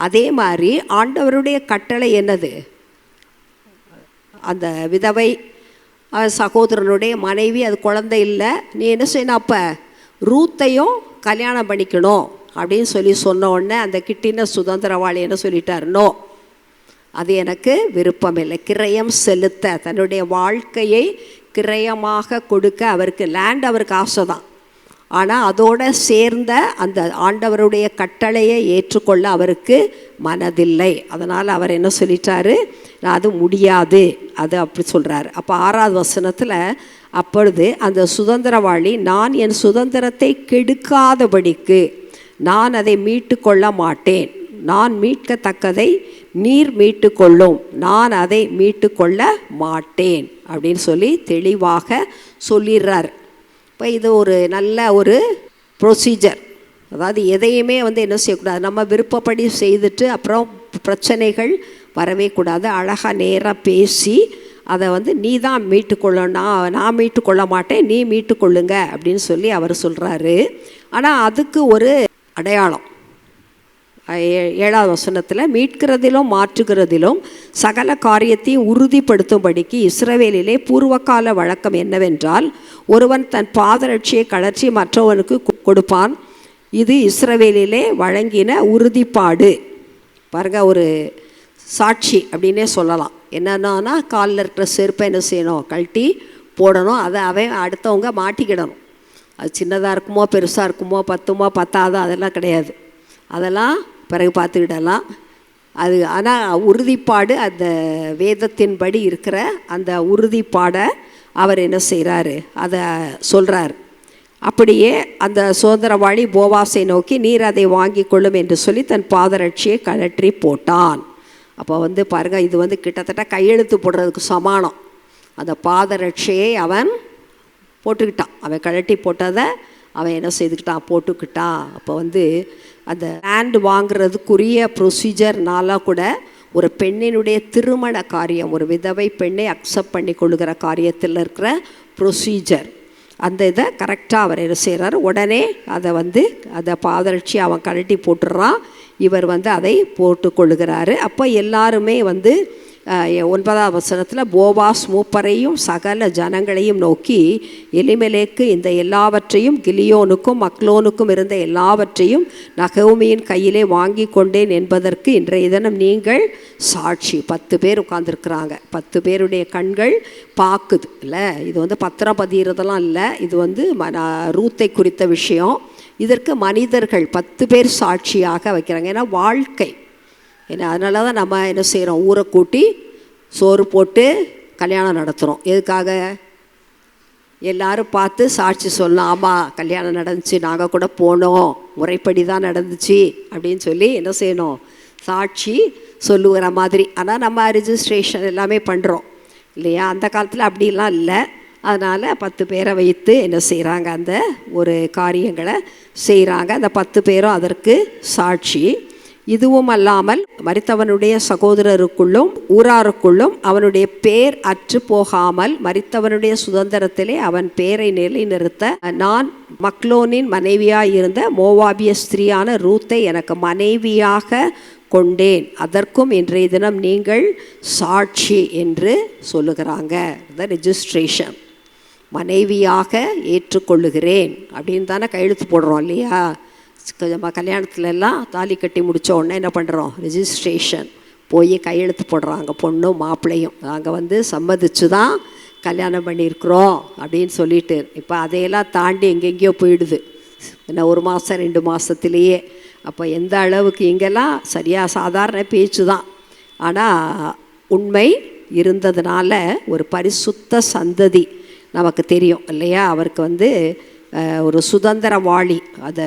அதே மாதிரி ஆண்டவருடைய கட்டளை என்னது? அந்த விதவை சகோதரனுடைய மனைவி, அது குழந்தை இல்லை, நீ என்ன செய்யணும்? அப்போ ரூத்தையும் கல்யாணம் பண்ணிக்கணும் அப்படின்னு சொன்ன உடனே அந்த கிட்டின சுதந்திரவாளி என்ன சொல்லிட்டார்? நோ, அது எனக்கு விருப்பம் இல்லை. கிரயம் செலுத்த, தன்னுடைய வாழ்க்கையை கிரயமாக கொடுக்க அவருக்கு லேண்ட், அவருக்கு ஆசை தான். ஆனால் அதோடு சேர்ந்த அந்த ஆண்டவருடைய கட்டளையை ஏற்றுக்கொள்ள அவருக்கு மனதில்லை. அதனால் அவர் என்ன சொல்லிட்டாரு? அது முடியாது, அது அப்படி சொல்கிறார். அப்போ 6வது வசனத்தில், அப்பொழுது அந்த சுதந்திரவாளி, நான் என் சுதந்திரத்தை கெடுக்காதபடிக்கு நான் அதை மீட்டு கொள்ள மாட்டேன், நான் மீட்கத்தக்கதை நீர் மீட்டு கொள்ளும், நான் அதை மீட்டு கொள்ள மாட்டேன் அப்படின்னு சொல்லி தெளிவாக சொல்லிடுறார். இப்போ இது ஒரு நல்ல ஒரு ப்ரொசீஜர். அதாவது எதையுமே என்ன செய்யக்கூடாது, நம்ம விருப்பப்படி செய்துட்டு அப்புறம் பிரச்சனைகள் வரவே கூடாது. அழகாக நேராக பேசி அதை நீ தான் மீட்டுக்கொள்ளணும், நான் மீட்டுக்கொள்ள மாட்டேன், நீ மீட்டுக்கொள்ளுங்க அப்படின்னு சொல்லி அவர் சொல்கிறாரு. ஆனால் அதுக்கு ஒரு அடையாளம் 7வது வசனத்தில், மீட்கிறதிலும் மாற்றுகிறதிலும் சகல காரியத்தையும் உறுதிப்படுத்தும்படிக்கு இஸ்ரவேலிலே பூர்வகால வழக்கம் என்னவென்றால், ஒருவன் தன் பாதரட்சியை கழற்றி மற்றவனுக்கு கொடுப்பான். இது இஸ்ரவேலிலே வழங்கின உறுதிப்பாடு. பாருங்க, ஒரு சாட்சி அப்படின்னே சொல்லலாம். என்னன்னா, காலில் இருக்கிற செருப்பை என்ன செய்யணும்? கழட்டி போடணும். அதை அவன் அடுத்தவங்க மாட்டிக்கிடணும். அது சின்னதாக இருக்குமோ பெருசாக இருக்குமோ, பத்துமோ பத்தாதோ, அதெல்லாம் கிடையாது. அதெல்லாம் பிறகு பார்த்துக்கிடலாம். அது ஆனால் உறுதிப்பாடு, அந்த வேதத்தின்படி இருக்கிற அந்த உறுதிப்பாடை அவர் என்ன செய்கிறாரு? அதை சொல்கிறார். அப்படியே அந்த சுதந்திரவாளி போவாசை நோக்கி, நீர் அதை வாங்கி கொள்ளும் என்று சொல்லி தன் பாதரட்சியை கழற்றி போட்டான். அப்போ பாருங்கள், இது கிட்டத்தட்ட கையெழுத்து போடுறதுக்கு சமானம். அந்த பாதரட்சியை அவன் போட்டுக்கிட்டான். அவன் கழட்டி போட்டதை அவன் என்ன செய்துக்கிட்டான்? போட்டுக்கிட்டான். அப்போ அந்த லேண்ட் வாங்குறதுக்குரிய ப்ரொசீஜர்னால கூட ஒரு பெண்ணினுடைய திருமண காரியம், ஒரு விதவை பெண்ணை அக்செப்ட் பண்ணி கொள்ளுகிற காரியத்தில் இருக்கிற ப்ரொசீஜர், அந்த இதை கரெக்டாக அவர் என்ன செய்கிறார்? உடனே அதை அதை பாதரட்சி அவன் கழட்டி போட்டுடுறான். இவர் அதை போட்டு கொள்ளுகிறாரு. அப்போ எல்லாருமே 9வது வசனத்தில், போவாஸ் மூப்பரையும் சகல ஜனங்களையும் நோக்கி, எலிமெலேக்கு இந்த எல்லாவற்றையும் கிலியோனுக்கும் மக்லோனுக்கும் இருந்த எல்லாவற்றையும் நகோமியின் கையிலே வாங்கி கொண்டேன் என்பதற்கு இன்றைய தினம் நீங்கள் சாட்சி. 10 பேர் உட்கார்ந்துருக்குறாங்க. 10 பேருடைய கண்கள் பார்க்குது இல்லை? இது பத்திரம் பதிகிறதெல்லாம் இல்லை. இது ரூத்தை குறித்த விஷயம். இதற்கு மனிதர்கள் 10 பேர் சாட்சியாக வைக்கிறாங்க. ஏன்னா வாழ்க்கை அதனால தான் நம்ம என்ன செய்கிறோம்? ஊரை கூட்டி சோறு போட்டு கல்யாணம் நடத்துகிறோம். எதுக்காக? எல்லாரும் பார்த்து சாட்சி சொல்லலாம். ஆமாம், கல்யாணம் நடந்துச்சு, நாங்கள் கூட போனோம், முறைப்படி தான் நடந்துச்சு அப்படின்னு சொல்லி என்ன செய்யணும்? சாட்சி சொல்லுகிற மாதிரி. ஆனால் நம்ம ரிஜிஸ்ட்ரேஷன் எல்லாமே பண்ணுறோம் இல்லையா? அந்த காலத்தில் அப்படிலாம் இல்லை. அதனால் 10 பேரை வைத்து என்ன செய்கிறாங்க, அந்த ஒரு காரியங்களை செய்கிறாங்க. அந்த 10 பேரும் அதற்கு சாட்சி. இதுவும் அல்லாமல் மரித்தவனுடைய சகோதரருக்குள்ளும் ஊராருக்குள்ளும் அவனுடைய பேர் அற்று போகாமல் மரித்தவனுடைய சுதந்திரத்திலே அவன் பேரை நிலைநிறுத்த நான் மக்லோனின் மனைவியாய் இருந்த மோவாபிய ஸ்திரீயான ரூத்தை எனக்கு மனைவியாக கொண்டேன், அதற்கும் இன்றைய தினம் நீங்கள் சாட்சி என்று சொல்லுகிறாங்க. த ரெஜிஸ்ட்ரேஷன், மனைவியாக ஏற்றுக்கொள்ளுகிறேன் அப்படின்னு தானே கையெழுத்து போடுறோம் இல்லையா? நம்ம கல்யாணத்துலலாம் தாலி கட்டி முடித்த உடனே என்ன பண்ணுறோம், ரெஜிஸ்ட்ரேஷன் போய் கையெழுத்து போடுறாங்க. பொண்ணும் மாப்பிள்ளையும் நாங்கள் சம்மதிச்சு தான் கல்யாணம் பண்ணியிருக்கிறோம் அப்படின்னு சொல்லிட்டு. இப்போ அதையெல்லாம் தாண்டி எங்கெங்கேயோ போயிடுது, என்ன 1 மாதம் 2 மாதத்துலேயே. அப்போ எந்த அளவுக்கு இங்கெல்லாம் சரியாக சாதாரண பேச்சு தான், ஆனால் உண்மை இருந்ததுனால ஒரு பரிசுத்த சந்ததி நமக்கு தெரியும் இல்லையா? அவருக்கு ஒரு சுதந்திரவாளி, அதை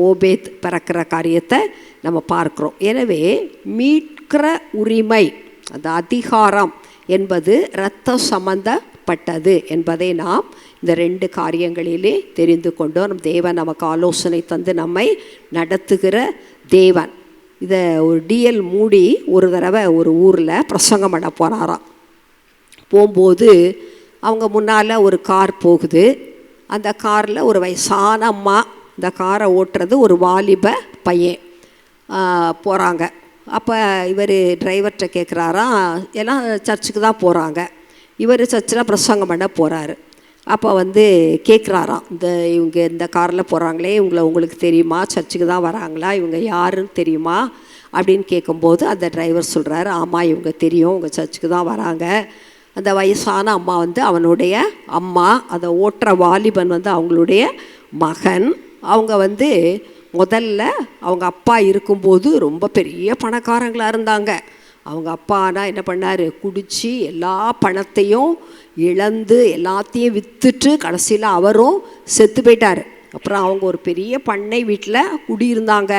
ஓபேத் பிறக்கிற காரியத்தை நம்ம பார்க்குறோம். எனவே மீட்கிற உரிமை, அந்த அதிகாரம் என்பது இரத்தம் சம்பந்தப்பட்டது என்பதை நாம் இந்த 2 காரியங்களிலே தெரிந்து கொண்டோம். நம் தேவன் நமக்கு ஆலோசனை தந்து நம்மை நடத்துகிற தேவன். இதை ஒரு டிஎல் மூடி ஒரு தடவை ஒரு ஊரில் பிரசங்கம் பண்ண போனாராம். போகும்போது அவங்க முன்னால் ஒரு கார் போகுது. அந்த காரில் ஒரு வயசான அம்மா, இந்த காரை ஓட்டுறது ஒரு வாலிப பையன் போகிறாங்க. அப்போ இவர் டிரைவர்கிட்ட கேட்குறாராம், எல்லாம் சர்ச்சுக்கு தான் போகிறாங்க, இவர் சர்ச்சில் பிரசங்கம் பண்ண போகிறாரு. அப்போ கேட்குறாராம், இவங்க இந்த காரில் போகிறாங்களே, உங்களுக்கு தெரியுமா, சர்ச்சுக்கு தான் வராங்களா, இவங்க யாருன்னு தெரியுமா அப்படின்னு கேட்கும்போது அந்த டிரைவர் சொல்கிறாரு, ஆமாம் இவங்க தெரியும், உங்கள் சர்ச்சுக்கு தான் வராங்க. அந்த வயசான அம்மா அவனுடைய அம்மா, அதை ஓட்டுற வாலிபன் அவங்களுடைய மகன். அவங்க முதல்ல அவங்க அப்பா இருக்கும்போது ரொம்ப பெரிய பணக்காரங்களாக இருந்தாங்க. அவங்க அப்பானா என்ன பண்ணார், குடித்து எல்லா பணத்தையும் இழந்து எல்லாத்தையும் விற்றுட்டு கடைசியில் அவரும் செத்து போயிட்டார். அப்புறம் அவங்க ஒரு பெரிய பண்ணை வீட்டில் குடியிருந்தாங்க.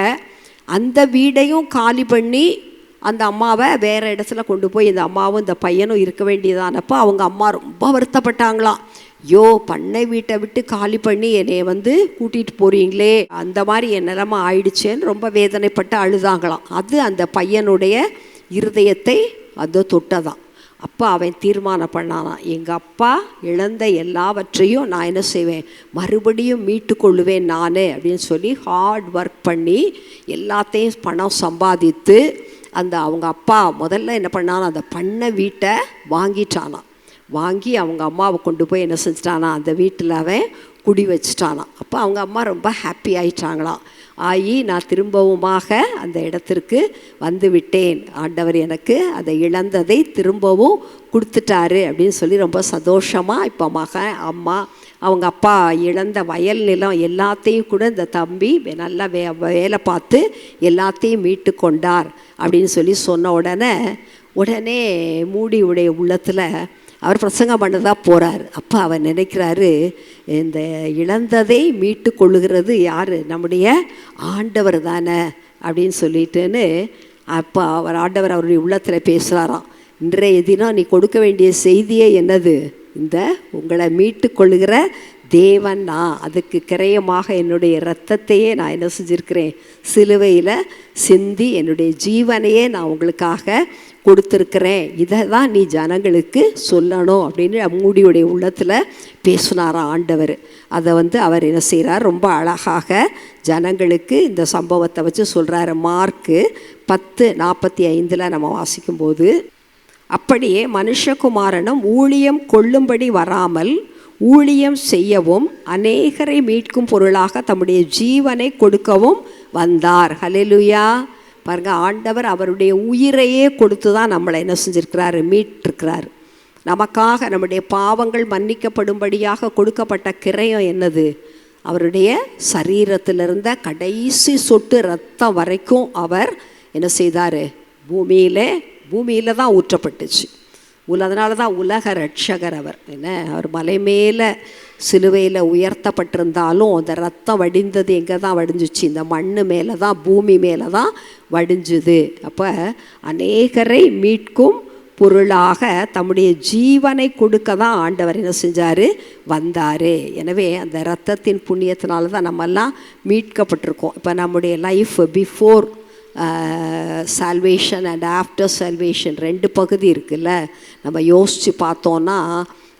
அந்த வீடையும் காலி பண்ணி அந்த அம்மாவை வேறு இடத்துல கொண்டு போய் இந்த அம்மாவும் இந்த பையனும் இருக்க வேண்டியதானப்போ அவங்க அம்மா ரொம்ப வருத்தப்பட்டாங்களாம். ஐயோ, பண்ணை வீட்டை விட்டு காலி பண்ணி என்னை கூட்டிகிட்டு போகிறீங்களே, அந்த மாதிரி என் நிலமை ஆயிடுச்சேன்னு ரொம்ப வேதனைப்பட்டு அழுதாங்களாம். அது அந்த பையனுடைய இருதயத்தை அது தொட்டதான். அப்போ அவன் தீர்மானம் பண்ணானான், எங்கள் அப்பா இழந்த எல்லாவற்றையும் நான் என்ன செய்வேன், மறுபடியும் மீட்டு கொள்ளுவேன் நான் அப்படின்னு சொல்லி ஹார்ட் ஒர்க் பண்ணி எல்லாத்தையும் பணம் சம்பாதித்து அவங்க அப்பா முதல்ல என்ன பண்ணானா, அந்த பண்ணை வீட்டை வாங்கிட்டானான். வாங்கி அவங்க அம்மாவை கொண்டு போய் என்ன செஞ்சிட்டானா, அந்த வீட்டில் அவன் குடி வச்சிட்டானான். அப்போ அவங்க அம்மா ரொம்ப ஹாப்பி ஆயிட்டாங்களாம். ஆகி நான் திரும்பவுமாக அந்த இடத்திற்கு வந்து விட்டேன், ஆண்டவர் எனக்கு அதை இழந்ததை திரும்பவும் கொடுத்துட்டாரு அப்படின்னு சொல்லி ரொம்ப சந்தோஷமாக இப்போ மகன் அம்மா அவங்க அப்பா இழந்த வயல் நிலம் எல்லாத்தையும் கூட இந்த தம்பி நல்லா வேலை பார்த்து எல்லாத்தையும் மீட்டு கொண்டார் அப்படின்னு சொல்லி சொன்ன உடனே மூடியுடைய உள்ளத்தில் அவர் பிரசங்கம் பண்ணதாக போகிறார். அப்போ அவர் நினைக்கிறாரு, இந்த இழந்ததை மீட்டு கொள்ளுகிறது யார், நம்முடைய ஆண்டவர் தானே அப்படின்னு சொல்லிட்டுன்னு. அப்போ ஆண்டவர் அவருடைய உள்ளத்தில் பேசுகிறாராம், இன்றைய தினம் நீ கொடுக்க வேண்டிய செய்தியே என்னது, இந்த உங்களை மீட்டு கொள்ளுகிற தேவன் நான், அதுக்கு கிரயமாக என்னுடைய இரத்தத்தையே நான் என்ன செஞ்சுருக்கிறேன், சிலுவையில் சிந்தி என்னுடைய ஜீவனையே நான் உங்களுக்காக கொடுத்துருக்கிறேன், இதை தான் நீ ஜனங்களுக்கு சொல்லணும் அப்படின்னு மூடியுடைய உள்ளத்தில் பேசினாராம் ஆண்டவர். அதை அவர் என்ன செய்கிறார், ரொம்ப அழகாக ஜனங்களுக்கு இந்த சம்பவத்தை வச்சு சொல்கிறாரு. மார்க்கு 10:45 நம்ம வாசிக்கும்போது, அப்படியே மனுஷகுமாரனும் ஊழியம் கொள்ளும்படி வராமல் ஊழியம் செய்யவும் அநேகரை மீட்கும் பொருளாக தம்முடைய ஜீவனை கொடுக்கவும் வந்தார். ஹல்லேலூயா. பாருங்க, ஆண்டவர் அவருடைய உயிரையே கொடுத்து தான் நம்மளை என்ன செஞ்சுருக்கிறாரு, மீட்டிருக்கிறார். நமக்காக நம்முடைய பாவங்கள் மன்னிக்கப்படும்படியாக கொடுக்கப்பட்ட கிரயம் என்னது, அவருடைய சரீரத்தில் இருந்த கடைசி சொட்டு ரத்தம் வரைக்கும் அவர் என்ன செய்தார், பூமியில் தான் ஊற்றப்பட்டுச்சு. அதனால தான் உலக ரட்சகர் அவர். என்ன, அவர் மலை மேலே சிலுவையில் உயர்த்தப்பட்டிருந்தாலும் அந்த ரத்தம் வடிந்தது எங்கே தான் வடிஞ்சிச்சு, இந்த மண் மேலே தான், பூமி மேலே தான் வடிஞ்சுது. அப்போ அநேகரை மீட்கும் பொருளாக தம்முடைய ஜீவனை கொடுக்க தான் ஆண்டவர் என்ன செஞ்சார், வந்தார். எனவே அந்த இரத்தத்தின் புண்ணியத்தினால தான் நம்மெல்லாம் மீட்கப்பட்டிருக்கோம். இப்போ நம்முடைய life before salvation and after salvation 2 பகுதி இருக்குல்ல. நம்ம யோசித்து பார்த்தோன்னா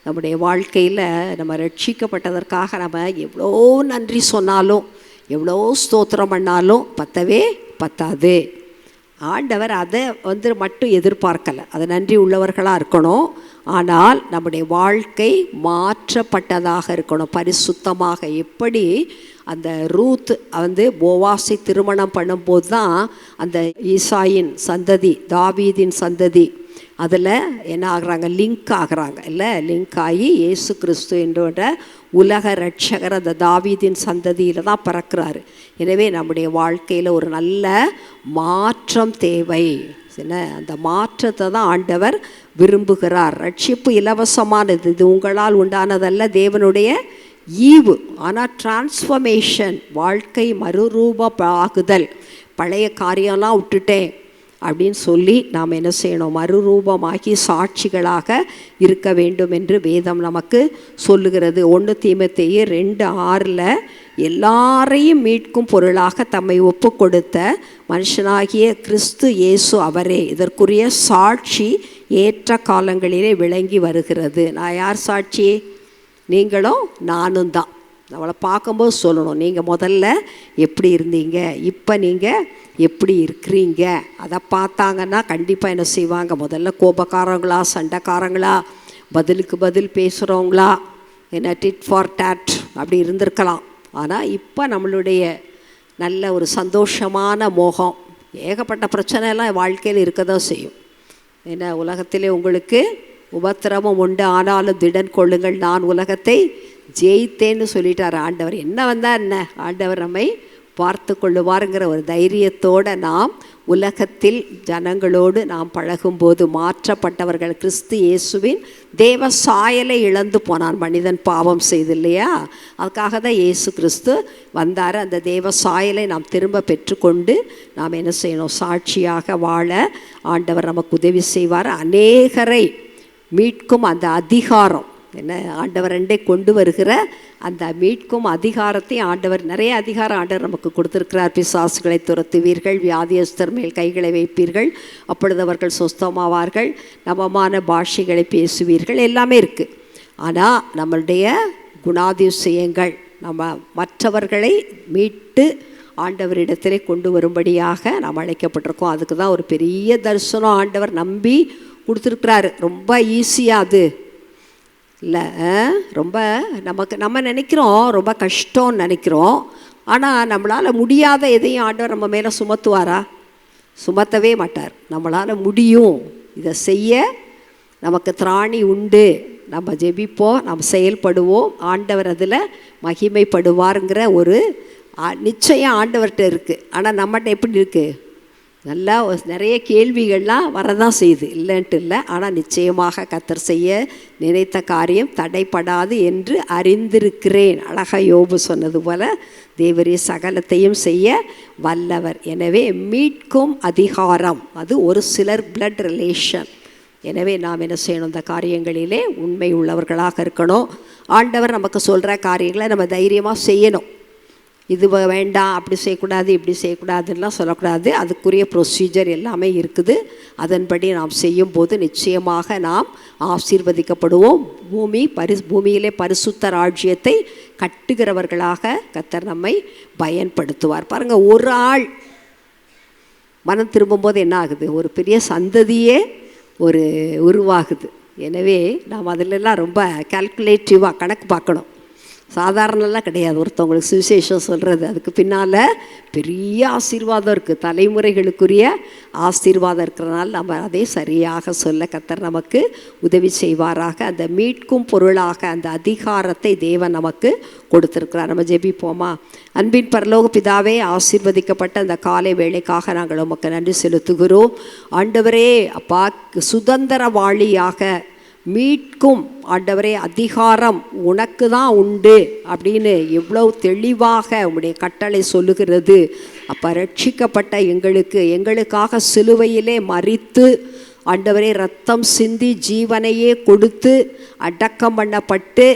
நம்முடைய வாழ்க்கையில் நம்ம ரட்சிக்கப்பட்டதற்காக நம்ம எவ்வளோ நன்றி சொன்னாலும் எவ்வளோ ஸ்தோத்திரம் பண்ணாலும் பத்தாது. ஆண்டவர் அதை மட்டும் எதிர்பார்க்கலை. அதை நன்றி உள்ளவர்களாக இருக்கணும். ஆனால் நம்முடைய வாழ்க்கை மாற்றப்பட்டதாக இருக்கணும், பரிசுத்தமாக. எப்படி அந்த ரூத் போவாசை திருமணம் பண்ணும்போது தான் அந்த ஈசாயின் சந்ததி, தாவீதின் சந்ததி அதில் என்ன ஆகுறாங்க, லிங்க் ஆகுறாங்க இல்லை. லிங்க் ஆகி இயேசு கிறிஸ்து என்ற உலக ரட்சகர் அந்த தாவீதின் சந்ததியில் தான் பிறக்கிறாரு. எனவே நம்முடைய வாழ்க்கையில் ஒரு நல்ல மாற்றம் தேவை. என்ன, அந்த மாற்றத்தை தான் ஆண்டவர் விரும்புகிறார். ரட்சிப்பு இலவசமானது, இது உங்களால் உண்டானதல்ல, தேவனுடைய ஈவு. ஆனால் டிரான்ஸ்ஃபர்மேஷன், வாழ்க்கை மறுரூபமாகுதல், பழைய காரியம்லாம் விட்டுட்டேன் அப்படின்னு சொல்லி நாம் என்ன செய்யணும், மறுரூபமாகி சாட்சிகளாக இருக்க வேண்டும் என்று வேதம் நமக்கு சொல்லுகிறது. 1 தீமோத்தேயு 2:6 எல்லாரையும் மீட்கும் பொருளாக தம்மை ஒப்பு கொடுத்த மனுஷனாகிய கிறிஸ்து இயேசு அவரே இதற்குரிய சாட்சி ஏற்ற காலங்களிலே விளங்கி வருகிறது. நான் யார் சாட்சி? நீங்களும் நானும் தான். நம்மளை பார்க்கும்போது சொல்லணும், நீங்கள் முதல்ல எப்படி இருந்தீங்க, இப்போ நீங்கள் எப்படி இருக்கிறீங்க. அதை பார்த்தாங்கன்னா கண்டிப்பாக என்ன செய்வாங்க, முதல்ல கோபக்காரங்களா, சண்டைக்காரங்களா, பதிலுக்கு பதில் பேசுகிறவங்களா, என்ன டிட் ஃபார் டேட் அப்படி இருந்திருக்கலாம். ஆனால் இப்போ நம்மளுடைய நல்ல ஒரு சந்தோஷமான மோகம். ஏகப்பட்ட பிரச்சனைலாம் வாழ்க்கையில் இருக்க தான் செய்யும். ஏன்னா உலகத்திலே உங்களுக்கு உபத்திரமும் உண்டு, ஆனாலும் திடன் கொள்ளுங்கள், நான் உலகத்தை ஜெயித்தேன்னு சொல்லிட்டார் ஆண்டவர். என்ன வந்தால் என்ன, ஆண்டவர் நம்மை பார்த்து கொள்ளுவாருங்கிற ஒரு தைரியத்தோடு நாம் உலகத்தில் ஜனங்களோடு நாம் பழகும்போது மாற்றப்பட்டவர்கள். கிறிஸ்து இயேசுவின் தேவ சாயலை இழந்து போனான் மனிதன், பாவம் செய்து இல்லையா. அதுக்காக தான் இயேசு கிறிஸ்து வந்தார். அந்த தேவ சாயலை நாம் திரும்ப பெற்றுக்கொண்டு நாம் என்ன செய்யணும், சாட்சியாக வாழ ஆண்டவர் நமக்கு உதவி செய்வார். அநேகரை மீட்கும் அந்த அதிகாரம் என்ன ஆண்டவர் கொண்டு வருகிற அந்த மீட்கும் அதிகாரத்தை ஆண்டவர், நிறைய அதிகாரம் ஆண்டவர் நமக்கு கொடுத்துருக்கிறார். பிசாசுகளை துரத்துவீர்கள், வியாதியஸ்தர் மேல் கைகளை வைப்பீர்கள், அப்பொழுது அவர்கள் சொஸ்தமாவார்கள், நவமான பாஷைகளை பேசுவீர்கள், எல்லாமே இருக்குது. ஆனால் நம்மளுடைய குணாதிசயங்கள் நம்ம மற்றவர்களை மீட்டு ஆண்டவரிடத்திலே கொண்டு வரும்படியாக நாம் அழைக்கப்பட்டிருக்கோம். அதுக்கு தான் ஒரு பெரிய தரிசனம் ஆண்டவர் நம்பி கொடுத்துருக்குறாரு. ரொம்ப ஈஸியாக அது இல்லை, ரொம்ப நம்ம நினைக்கிறோம் ரொம்ப கஷ்டம்னு நினைக்கிறோம். ஆனால் நம்மளால் முடியாத எதையும் ஆண்டவர் நம்ம மேலே சுமத்துவாரா? சுமத்தவே மாட்டார். நம்மளால் முடியும், இதை செய்ய நமக்கு திராணி உண்டு, நம்ம ஜெபிப்போம், நம்ம செயல்படுவோம், ஆண்டவர் அதில் மகிமைப்படுவாருங்கிற ஒரு நிச்சயம் ஆண்டவர்கிட்ட இருக்குது. ஆனால் நம்மகிட்ட எப்படி இருக்குது, நல்லா நிறைய கேள்விகள்லாம் வரதான் செய்யுது, இல்லைன்ட்டு இல்லை. ஆனால் நிச்சயமாக கர்த்தர் செய்ய நினைத்த காரியம் தடைப்படாது என்று அறிந்திருக்கிறேன். அழகாக யோபு சொன்னது போல் தேவரே சகலத்தையும் செய்ய வல்லவர். எனவே மீட்கும் அதிகாரம் அது ஒரு சிலர் பிளட் ரிலேஷன். எனவே நாம் என்ன செய்யணும், இந்த காரியங்களிலே உண்மை உள்ளவர்களாக இருக்கணும். ஆண்டவர் நமக்கு சொல்கிற காரியங்களை நம்ம தைரியமாக செய்யணும். இது வேண்டாம், அப்படி செய்யக்கூடாது, இப்படி செய்யக்கூடாதுன்னெலாம் சொல்லக்கூடாது. அதுக்குரிய ப்ரொசீஜர் எல்லாமே இருக்குது. அதன்படி நாம் செய்யும்போது நிச்சயமாக நாம் ஆசீர்வதிக்கப்படுவோம். பூமியிலே பரிசுத்த ராஜ்யத்தை கட்டுகிறவர்களாக கர்த்தர் நம்மை பயன்படுத்துவார். பாருங்கள், ஒரு ஆள் மனம் திரும்பும்போது என்ன ஆகுது, ஒரு பெரிய சந்ததியே உருவாகுது. எனவே நாம் அதிலெல்லாம் ரொம்ப கால்குலேட்டிவாக கணக்கு பார்க்கணும். சாதாரணலாம் கிடையாது. ஒருத்தவங்களுக்கு சுவிசேஷம் சொல்கிறது, அதுக்கு பின்னால் பெரிய ஆசீர்வாதம் இருக்குது, தலைமுறைகளுக்குரிய ஆசீர்வாதம் இருக்கிறனால நம்ம அதை சரியாக சொல்ல கர்த்தர் நமக்கு உதவி செய்வாராக. அந்த மீட்கும் பொருளாக அந்த அதிகாரத்தை தேவன் நமக்கு கொடுத்துருக்கிறார். நம்ம ஜெபிப்போமா? அன்பின் பரலோக பிதாவே, ஆசீர்வதிக்கப்பட்ட அந்த காலை வேளைக்காக நாங்கள் உமக்கு நன்றி செலுத்துகிறோம். ஆண்டவரே அப்பா, சுதந்திரவாளியாக மீட்கும் ஆண்டவரே அதிகாரம் உனக்கு தான் உண்டு அப்படின்னு எவ்வளோ தெளிவாக உம்முடைய கட்டளை சொல்லுகிறது. அப்போ ரட்சிக்கப்பட்ட எங்களுக்காக சிலுவையிலே மரித்து ஆண்டவரே இரத்தம் சிந்தி ஜீவனையே கொடுத்து அடக்கம் பண்ணப்பட்டு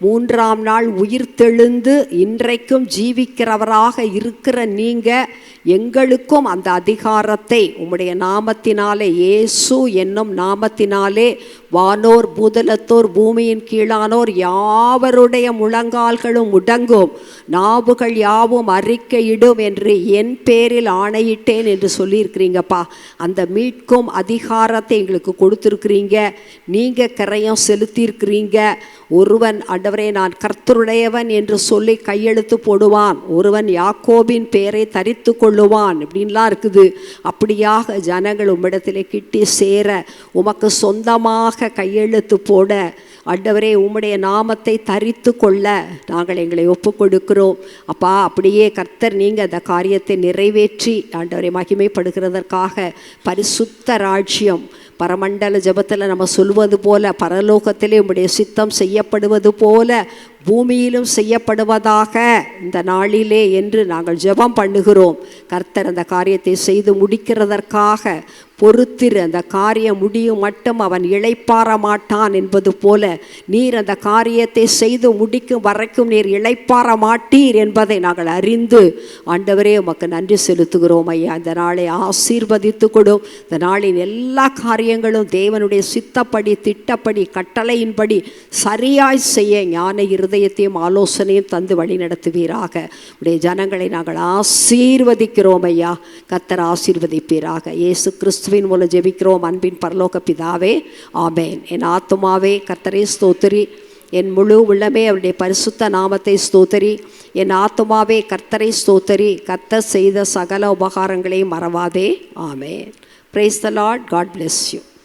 3ஆம் நாள் உயிர்த்தெழுந்து இன்றைக்கும் ஜீவிக்கிறவராக இருக்கிற நீங்கள் எங்களுக்கும் அந்த அதிகாரத்தை உம்முடைய நாமத்தினாலே, இயேசு என்னும் நாமத்தினாலே வானோர் பூதலத்தோர் பூமியின் கீழானோர் யாவருடைய முழங்கால்களும் முடங்கும், நாவுகள் யாவும் அறிக்கையிடும் என்று என் பேரில் ஆணையிட்டேன் என்று சொல்லியிருக்கிறீங்கப்பா. அந்த மீட்கும் அதிகாரத்தை எங்களுக்கு கொடுத்துருக்கிறீங்க. நீங்கள் கரையம் செலுத்தியிருக்கிறீங்க. ஒருவன் ஆண்டவரே நான் கர்த்தருடையவன் என்று சொல்லி கையெழுத்து போடுவான், ஒருவன் யாக்கோபின் பேரை தரித்து கொள்ளுவான் இப்படின்லாம் இருக்குது. அப்படியாக ஜனங்கள் உம்மிடத்திலே கிட்டி சேர, உமக்கு சொந்தமாக கையெழுத்து போட, ஆண்டவரே உம்முடைய நாமத்தை தரித்து கொள்ள நாங்கள் எங்களை ஒப்பு கொடுக்கிறோம் அப்பா. அப்படியே கர்த்தர் நீங்கள் அந்த காரியத்தை நிறைவேற்றி ஆண்டவரை மகிமைப்படுகிறதற்காக பரிசுத்த ராஜ்யம் பரமண்டல ஜபத்தில் நம்ம சொல்வது போல பரலோகத்திலே உம்முடைய சித்தம் செய்யப்படுவது போல பூமியிலும் செய்யப்படுவதாக இந்த நாளிலே என்று நாங்கள் ஜெபம் பண்ணுகிறோம். கர்த்தர் அந்த காரியத்தை செய்து முடிக்கிறதற்காக பொறுத்திரு. அந்த காரியம் முடியும் மட்டும் அவன் இளைப்பாற மாட்டான் என்பது போல நீர் அந்த காரியத்தை செய்து முடிக்கும் வரைக்கும் நீர் இளைப்பாற மாட்டீர் என்பதை நாங்கள் அறிந்து ஆண்டவரே உமக்கு நன்றி செலுத்துகிறோம் ஐயா. இந்த நாளை ஆசீர்வதித்து கொடும். இந்த நாளின் எல்லா காரியங்களும் தேவனுடைய சித்தப்படி திட்டப்படி கட்டளையின்படி சரியாய் செய்ய ஞான இருதயத்தையும் ஆலோசனையும் தந்து வழி நடத்துவீராக. உடைய ஜனங்களை நாங்கள் ஆசீர்வதிக்கிறோம் ஐயா. கர்த்தர் ஆசீர்வதிப்பீராக. இயேசு கிறிஸ்துவின் மூலம் ஜெபிக்கிறோம் அன்பின் பரலோக பிதாவே, ஆமென். என் ஆத்துமாவே கர்த்தரை ஸ்தோத்திரி, என் முழு உள்ளமே அவருடைய பரிசுத்த நாமத்தை ஸ்தோத்திரி. என் ஆத்துமாவே கர்த்தரை ஸ்தோத்திரி, கர்த்தர் செய்த சகல உபகாரங்களையும் மறவாதே. ஆமென். Praise the Lord. God bless you.